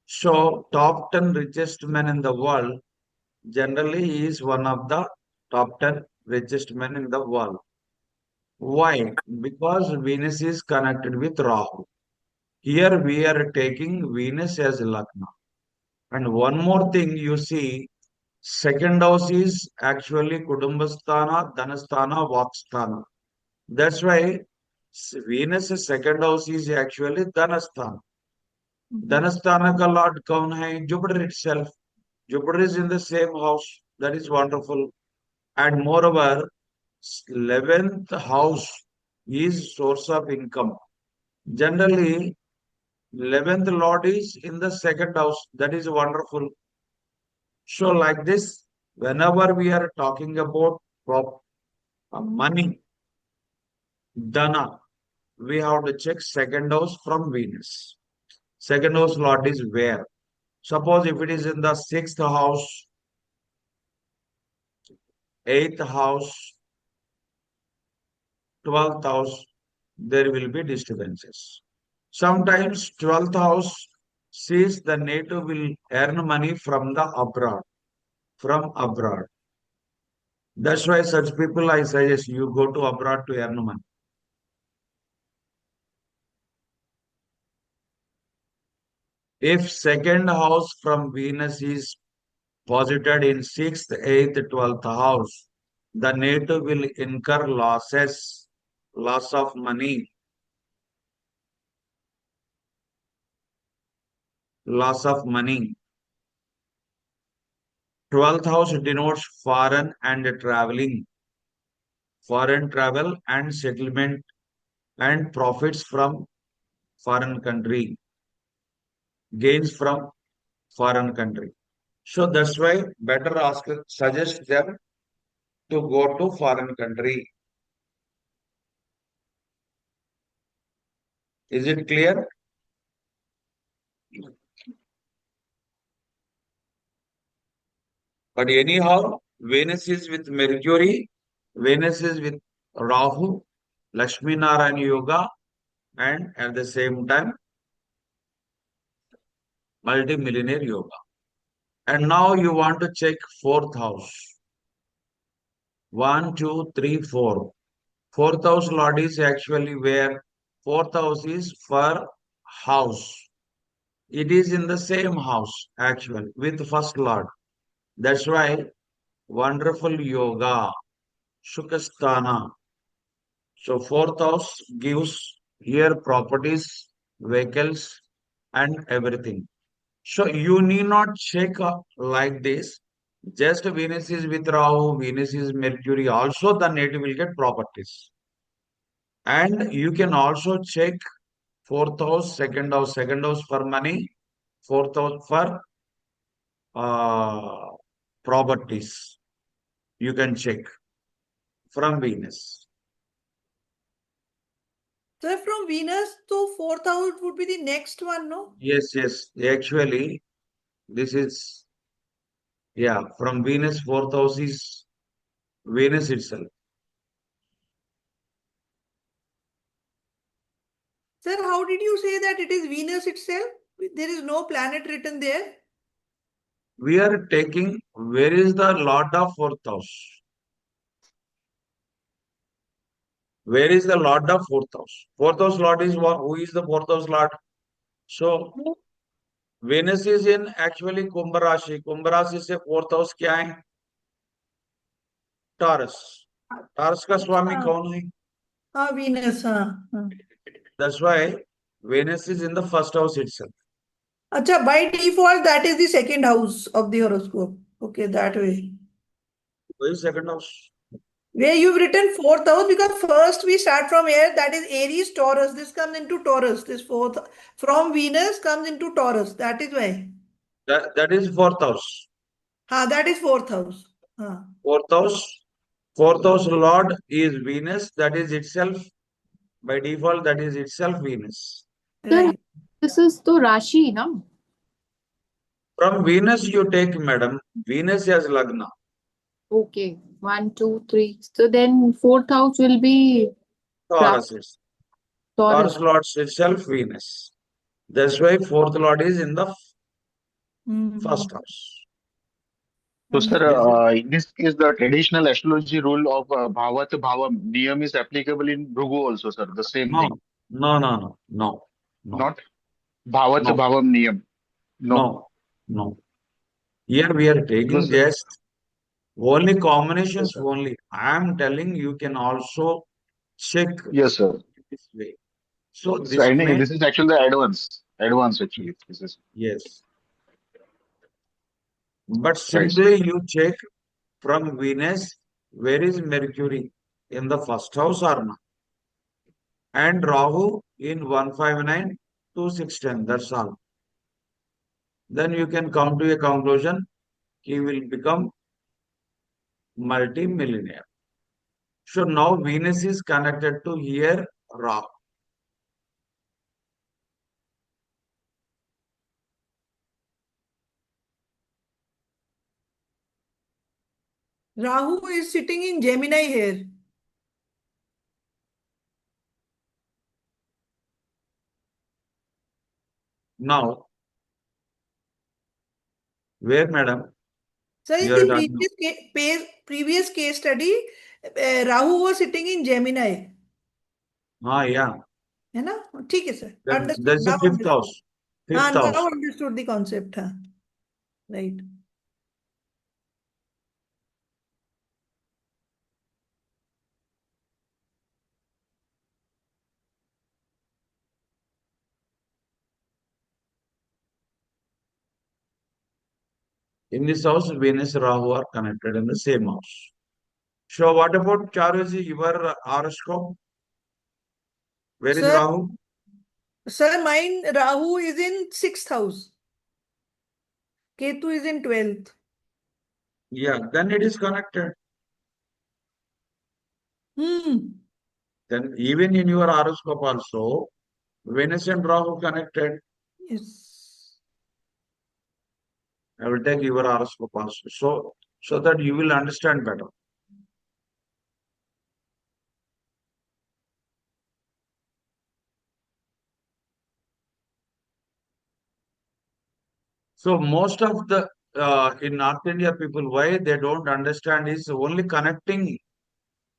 So, top 10 richest men in the world, generally he is one of the top 10 richest men in the world. Why? Because Venus is connected with Rahu. Here we are taking Venus as Lagna. And one more thing you see, second house is actually Kudumbasthana, Dhanasthana, Vaksthana. That's why Venus' second house is actually Dhanasthana. Dhanasthana ka Lord kaun hai? Jupiter itself. Jupiter is in the same house. That is wonderful. And moreover, 11th house is source of income. Generally, 11th Lord is in the second house. That is wonderful. So, like this, whenever we are talking about money, Dana, we have to check second house from Venus. Second house Lord is where? Suppose if it is in the sixth house, eighth house, 12th house, there will be disturbances. Sometimes 12th house sees the native will earn money from the abroad, from abroad. That's why such people I suggest you go to abroad to earn money. If second house from Venus is posited in sixth, eighth, 12th house, the native will incur losses, loss of money, loss of money. 12th house denotes foreign and traveling, foreign travel and settlement and profits from foreign country, gains from foreign country. So that's why better ask, suggest them to go to foreign country. Is it clear? But anyhow, Venus is with Mercury, Venus is with Rahu, Lakshmi Narayana Yoga, and at the same time, multi-millionaire yoga. And now you want to check fourth house. 1, 2, 3, 4. Fourth house Lord is actually where? Fourth house is for house. It is in the same house actually with first Lord. That's why wonderful yoga, Shukasthana. So fourth house gives here properties, vehicles, and everything. So you need not check like this. Just Venus is with Rahu, Venus is Mercury. Also the native will get properties. And you can also check fourth house, second house for money, fourth house for properties. You can check from Venus. So from Venus to fourth house would be the next one, no? Yes, yes. Actually, this is, yeah, from Venus, fourth house is Venus itself. Sir, how did you say that it is Venus itself? There is no planet written there. We are taking where is the Lord of fourth house? Where is the Lord of fourth house? Fourth house Lord is what? Who is the fourth house Lord? So Venus is in actually Kumbh Rashi. Kumbh Rashi से fourth house क्या है? Taurus. Taurus का स्वामी कौन है? Venus. That's why Venus is in the first house itself. Acha, by default, that is the second house of the horoscope. Okay, that way. Why second house? Where you've written fourth house, because first we start from here, that is Aries, Taurus. This comes into Taurus. This fourth from Venus comes into Taurus. That is why. That is fourth house. That is fourth house. Huh. Fourth house. Fourth house Lord is Venus. That is itself, by default, that is itself Venus. Sir, Right. this is to Rashi, no? From Venus you take, madam, Venus as Lagna. Okay. 1, 2, 3. So then fourth house will be Taurus is. Taurus. Taurus Lord itself Venus. That's why fourth Lord is in the first house. So, sir, Understood. in this case, the traditional astrology rule of Bhavat Bhavam Niyam is applicable in Brigu also, sir. The same No, thing. no. Not Bhavat No, Bhavam Niyam. No. no. Here we are taking Because, just only yes, combinations sir. only. I am telling you can also check Yes, sir. this way. So So, this I mean, may, this is actually the advance. Advance, actually. This is yes. But right, sir. simply you check from Venus, where is Mercury? In the first house or not? And Rahu in 159 to 610. That's all. Then you can come to a conclusion. He will become multi-millionaire. So now Venus is connected to here Rahu. Rahu is sitting in Gemini here. Now, where, madam, So you in are the talking? previous case study, Rahu was sitting in Gemini. Yeah. है ना? ठीक है sir. Then Understood. there's a Now fifth understood. house. Fifth Now house. understood the concept. Right. In this house, Venus and Rahu are connected in the same house. So what about Charuji, your horoscope? Where is Sir, Rahu? mine Rahu is in 6th house. Ketu is in 12th. Yeah, then it is connected. Then even in your horoscope also, Venus and Rahu connected. Yes. I will take your horoscope also. So that you will understand better. So most of the in North India people, why they don't understand is only connecting.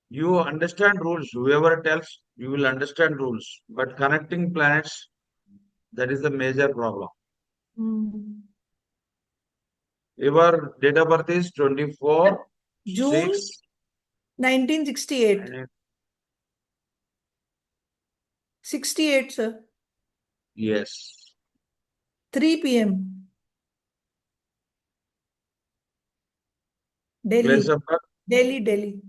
You understand rules. Whoever tells, you will understand rules. But connecting planets, that is the major problem. Your date of birth is 24, June 6, 1968. and 68, sir. yes. 3 p.m. Place Delhi. of birth, Delhi.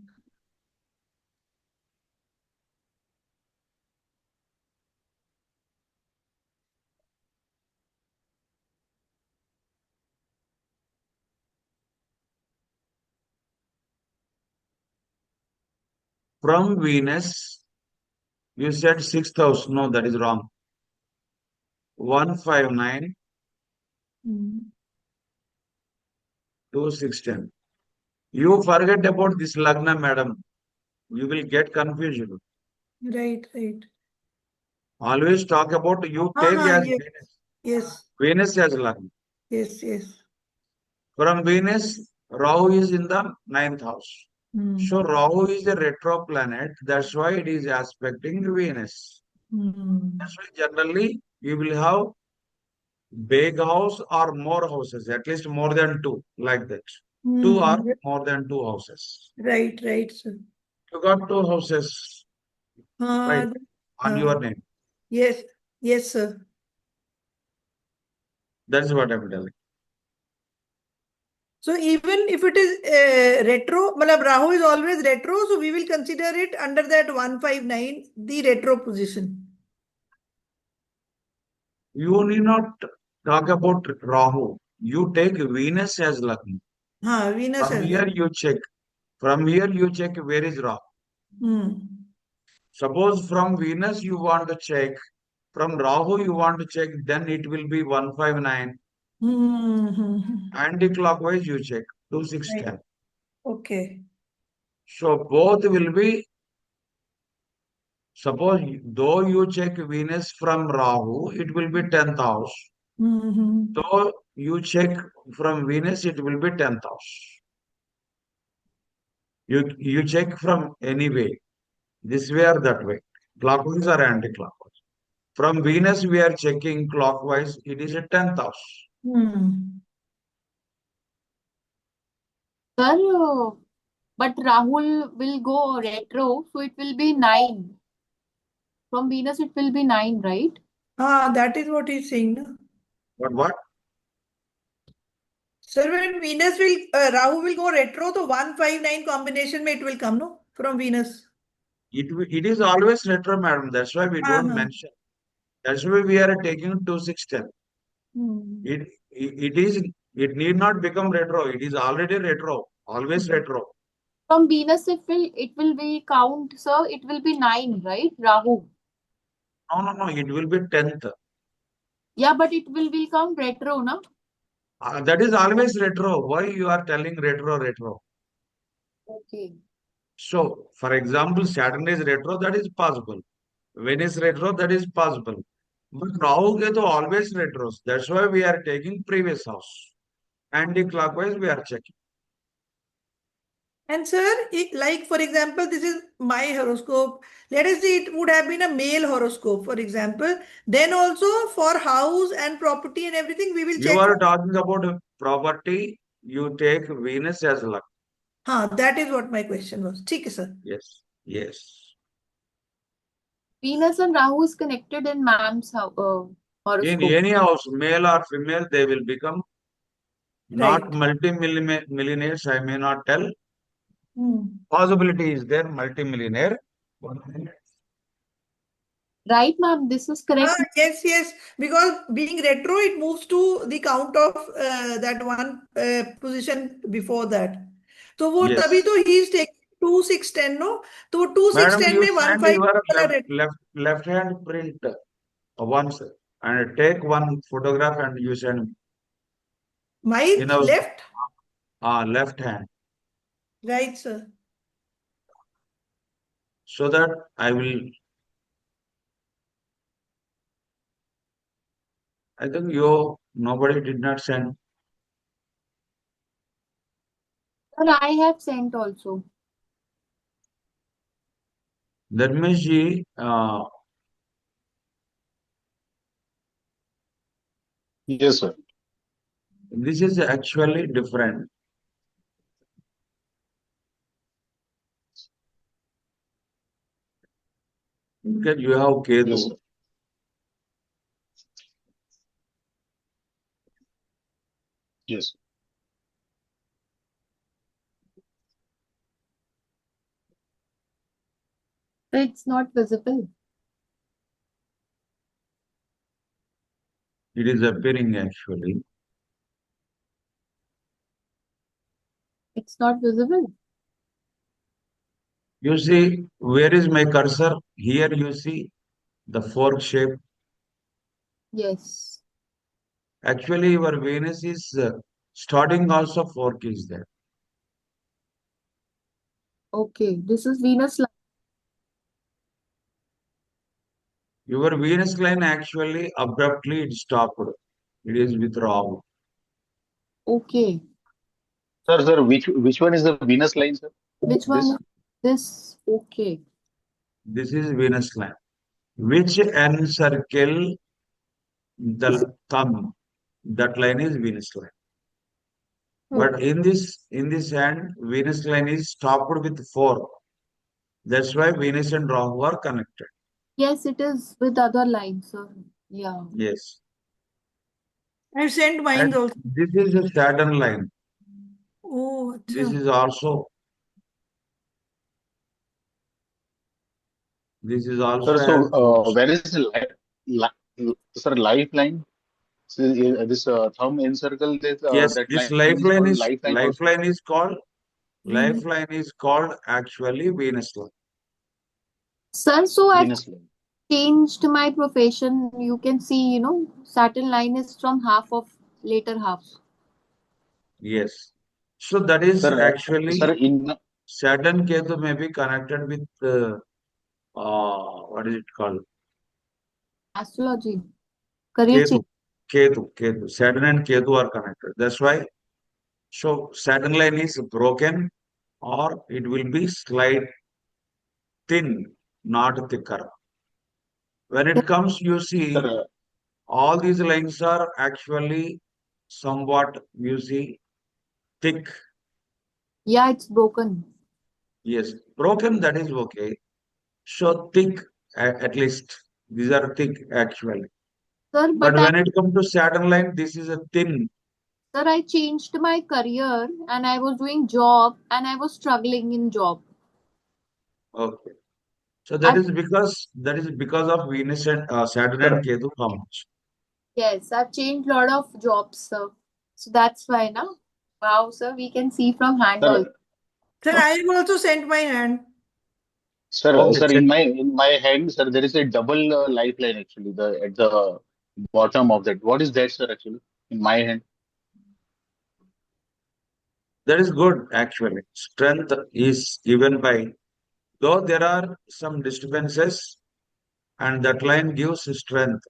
from Venus, you said 6,000. No, that is wrong. 159 to 610. You forget about this Lagna, madam. You will get confused. Right. Always talk about you take as Yes. Venus. Yes. Venus as Lagna. Yes. From Venus, Rahu is in the ninth house. So Rahu is a retro planet. That's why it is aspecting Venus. That's why generally you will have big house or more houses, at least more than two, like that. Two or more than two houses. Right, sir. You got two houses, right, on your name. Yes, sir. That's what I'm telling. So even if it is retro, matlab Rahu is always retro, so we will consider it under that 159, the retro position. You need not talk about Rahu. You take Venus as Lagna. Venus From as here well. you check. From here you check where is Rahu. Suppose from Venus you want to check, from Rahu you want to check, then it will be 159. Anti-clockwise you check 2, 6, Right. 10. Okay. So both will be, suppose though you check Venus from Rahu, it will be 10th house. So you check from Venus, it will be 10th house. You check from any way, this way or that way, clockwise or anti-clockwise. From Venus we are checking clockwise, it is a 10th house. Sir, but Rahul will go retro, so it will be 9. From Venus, it will be 9, right? That is what he's saying. No? What? Sir, when Venus will, Rahu will go retro, so 159 combination it will come, no? From Venus. It is always retro, madam. That's why we don't mention. That's why we are taking 2, 6, 10. It need not become retro. It is already retro. Always retro. From Venus, it will be count, sir. It will be 9, right? Rahu. No. It will be 10th. Yeah, but it will count retro, na? That is always retro. Why you are telling retro? Okay. So, for example, Saturn is retro, that is possible. Venus retro, that is possible. But Rahu Ketu always retros. That's why we are taking previous house. Anti-clockwise we are checking. And sir, like for example, this is my horoscope. Let us say it would have been a male horoscope, for example. Then also for house and property and everything, we will You check. are talking about property, you take Venus as luck. That is what my question was. Okay, sir. Yes. Venus and Rahu is connected in ma'am's horoscope. In any house, male or female, they will become not multi-millionaires, I may not tell. Possibility is there, multi-millionaire. Right, ma'am, this is correct. Yes. Because being retro, it moves to the count of that one position before that. So वो तभी तो he is taking 2, 6, 10, no? So 2, 6, 10 में 1, 5 your left hand print once and take one photograph and you send me. My left? Left hand. Right, sir. So that I think nobody did not send. Sir, I have sent also. Dharmesh, yes, sir. This is actually different. Because you have Ketu. Yes, yes. It's not visible. It is appearing actually. It's not visible. You see, where is my cursor? Here you see the fork shape. Yes. Actually, your Venus is starting also fork is there. Okay, this is Venus line. Your Venus line actually abruptly it stopped. It is with Rahu. Okay. Sir, which one is the Venus line, sir? Which one? This. Okay. This is Venus line. Which encircle the thumb? That line is Venus line. But in this hand, Venus line is stopped with 4. That's why Venus and Rahu are connected. Yes, it is with other lines, sir. Yeah. Yes. I sent mine also. This is a Saturn line. This अच्छा is also Sir, has so roots. where is the sir, lifeline? So, this thumb encircle, this Yes, that this line is called lifeline also. Hmm lifeline is called actually Venus line. Sir, so I've Venus line. changed my profession. You can see, Saturn line is from half of later half. Yes. So that is Sir, actually in Saturn Ketu may be connected with what is it called? Astrology, career Ketu. change. Ketu. Saturn and Ketu are connected. That's why. So Saturn line is broken or it will be slight thin, not thicker. When it comes, you see, sir, all these lines are actually somewhat, you see, thick. Yeah, it's broken. Yes, broken, that is okay. So thick, at least. These are thick, actually. Sir, But but I when it comes to Saturn line, this is a thin. sir, I changed my career and I was doing job and I was struggling in job. Okay. So I that is because of Venus and Saturn and sir, Ketu combination. Yes, I've changed a lot of jobs, sir. So that's why now. Wow, sir, we can see from hand also. sir, sir I have also sent my hand Okay, sir, check. in my hand, sir, there is a double lifeline actually. The at the bottom of that. What is that, sir? Actually, in my hand. That is good, actually. Strength is given by, though there are some disturbances, and that line gives strength.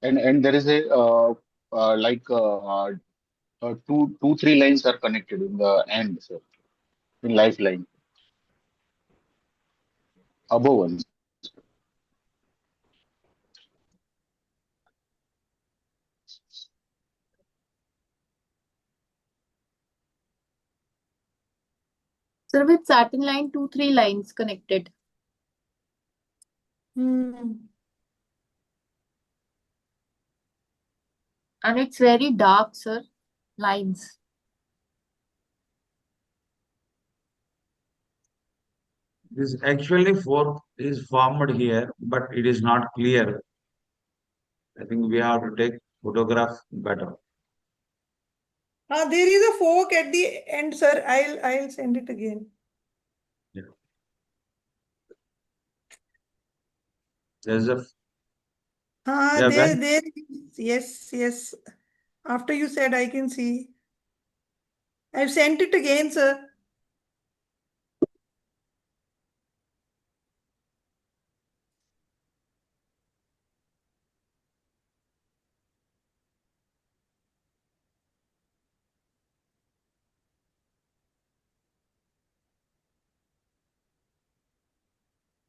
And there is a like two three lines are connected in the end, sir, in lifeline above one. Sir, with Saturn line, two, three lines connected. Hmm And it's very dark, sir. Lines. This actually fourth is formed here, but it is not clear. I think we have to take photograph better. there is a fork at the end, sir. I'll send it again. Yeah. There's a yeah, when There yes. After you said I can see. I've sent it again, sir.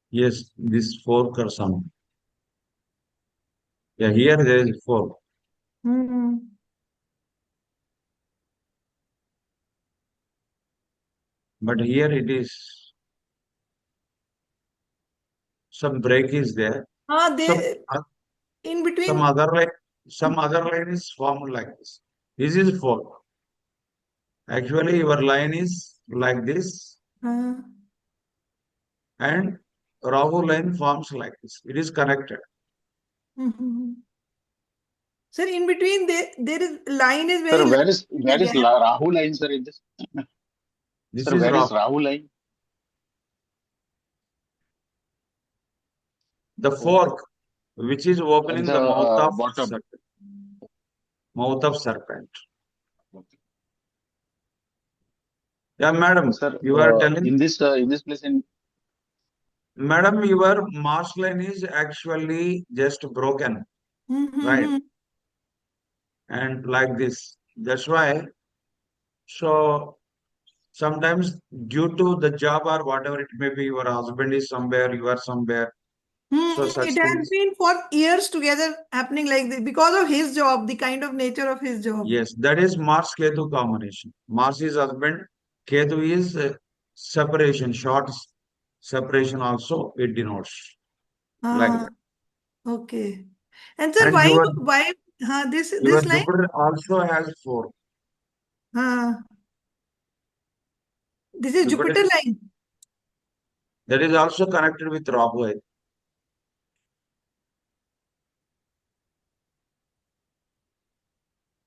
yes, this fork or some. Yeah, here there is fork, Hmm. but here it is some break is there. Some There in some between. other line, some other line is formed like this. This is fork. Actually, your line is like this, Uh, and Rahu line forms like this. It is connected. mhm. Sir, in between there is line is Sir, very light in the where is gap. Rahu line, sir? In this, This sir, is where is Rahu. Rahu line? The Okay, fork, which is at opening the the bottom. mouth of serpent. Yeah, madam, Sir, you are telling, in this place in madam, your Mars line is actually just broken, right? Mm-hmm. And like this. That's why. So sometimes due to the job or whatever it may be, your husband is somewhere, you are somewhere. So such It has things. been for years together happening like this because of his job, the kind of nature of his job. Yes, that is Mars Ketu combination. Mars is husband, Ketu is separation, short separation also it denotes like Ah, that. okay. And sir, And why this your line? Jupiter also has four. हाँ, this is Jupiter Jupiter is, line. that is also connected with Rahu.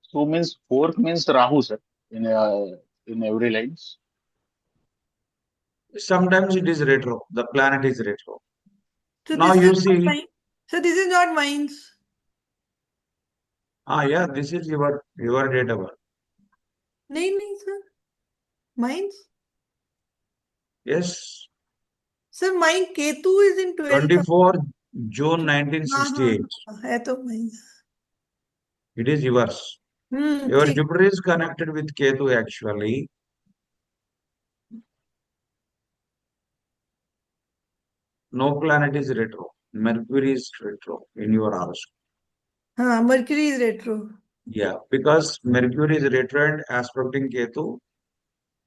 So means fourth means Rahu, sir, in every lines. Sometimes it is retro. The planet is retro. So Now this is you not see, mine. So this is not mines. yeah, this is your date of birth. नहीं नहीं sir. Mines. Yes, Sir, mine Ketu is in 12th. 24 June हाँ हाँ 1968. हाँ, है तो mines. It is yours. Your ठीक. Jupiter is connected with Ketu actually. No planet is retro. Mercury is retro in your horoscope. हाँ, Mercury is retro. Yeah, because Mercury is retro and aspecting Ketu.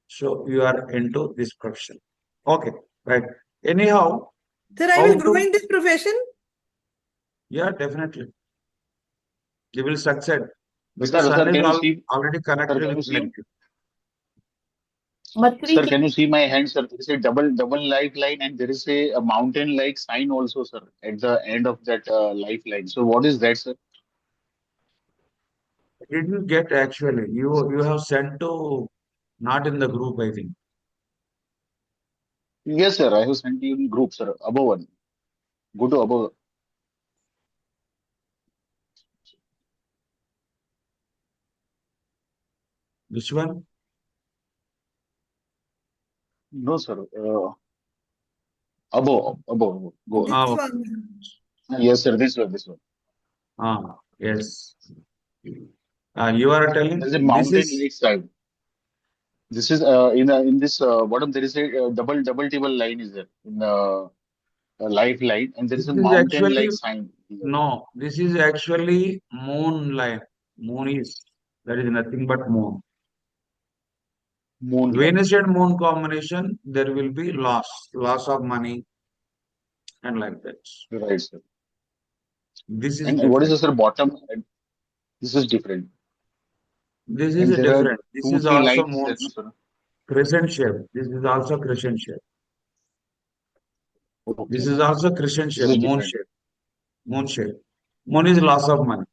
So you are into this profession. Okay, right. Anyhow, Sir, I will how grow to? in this profession. Yeah, definitely. You will succeed because Sir, Sun is can you see? already Sir, connected can with you see? Mercury. Mercury. Sir, can you see my hand, sir? There is a double lifeline, and there is a mountain-like sign also, sir, at the end of that lifeline. So what is that, sir? Did you get actually? You have sent to not in the group, I think. Yes, sir. I have sent you in group, sir. Above one. Go to above. Which one? No, sir. Above. Go on. This Ah, one. Yes, sir. This one. yes. You are telling There is a this is mountain-like sign. This is in this bottom. There is a double table line is there in a lifeline, and there is this a is actually mountain-like sign here. no. This is actually moon line. Moon is that is nothing but moon. Moonlight. Venus and moon combination, there will be loss of money and like that. Right, sir. This is And what is different. this, sir? Bottom. This is different. This is And a there are different. This two, is three also lines moon there, no, sir? crescent shape. This is also crescent shape. This Okay. is also crescent This shape, is moon different. shape, moon shape. Moon is loss of money.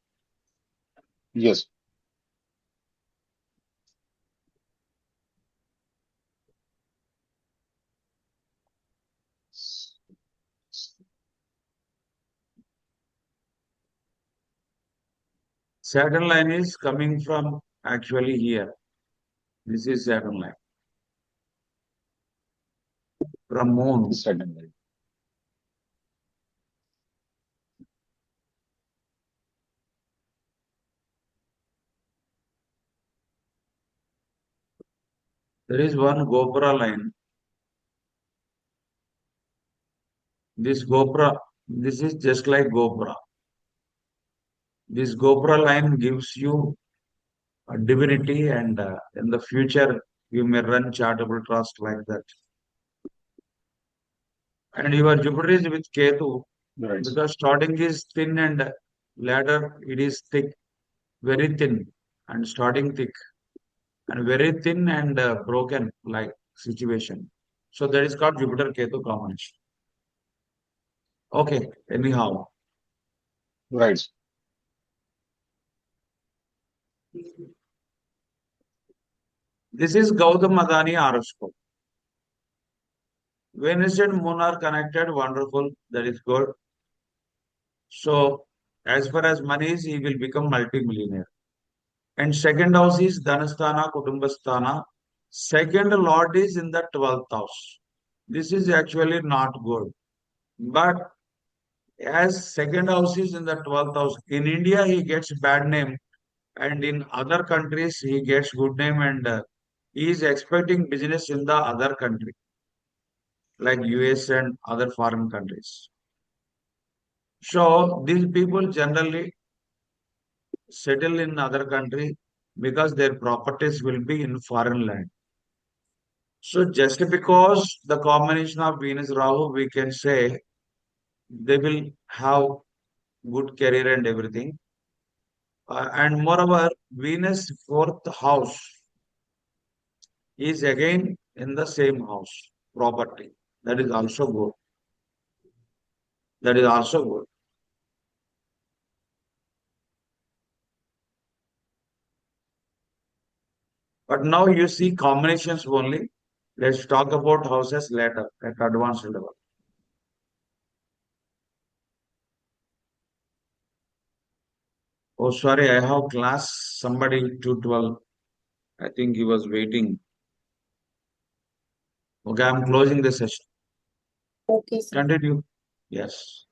Yes. Saturn line is coming from actually here. This is Saturn line from It moon. is sudden light. There is one Gopura line. This Gopura, this is just like Gopura. This Gopura line gives you a divinity, and in the future you may run charitable trust like that. And your Jupiter is with Ketu Right. because starting is thin and later it is thick, very thin, and starting thick and very thin and broken like situation. So that is called Jupiter Ketu combination. Okay, anyhow, Right. this is Gautam Adani horoscope. Venus and Moon are connected, wonderful, that is good. So, as far as money is, he will become multi-millionaire. And second house is Dhanasthana, Kutumbasthana. Second lord is in the 12th house. This is actually not good. But as second house is in the 12th house, in India he gets bad name, and in other countries he gets good name, and he is expecting business in the other country like US and other foreign countries. So these people generally settle in other country because their properties will be in foreign land. So just because the combination of Venus Rahu, we can say they will have good career and everything. And moreover, Venus fourth house. is again in the same house, property. That is also good. That is also good. But now you see combinations only. Let's talk about houses later at advanced level. Oh, sorry, I have class. Somebody 212. I think he was waiting. Okay, I'm closing the session. Okay, sir. Continue. Yes.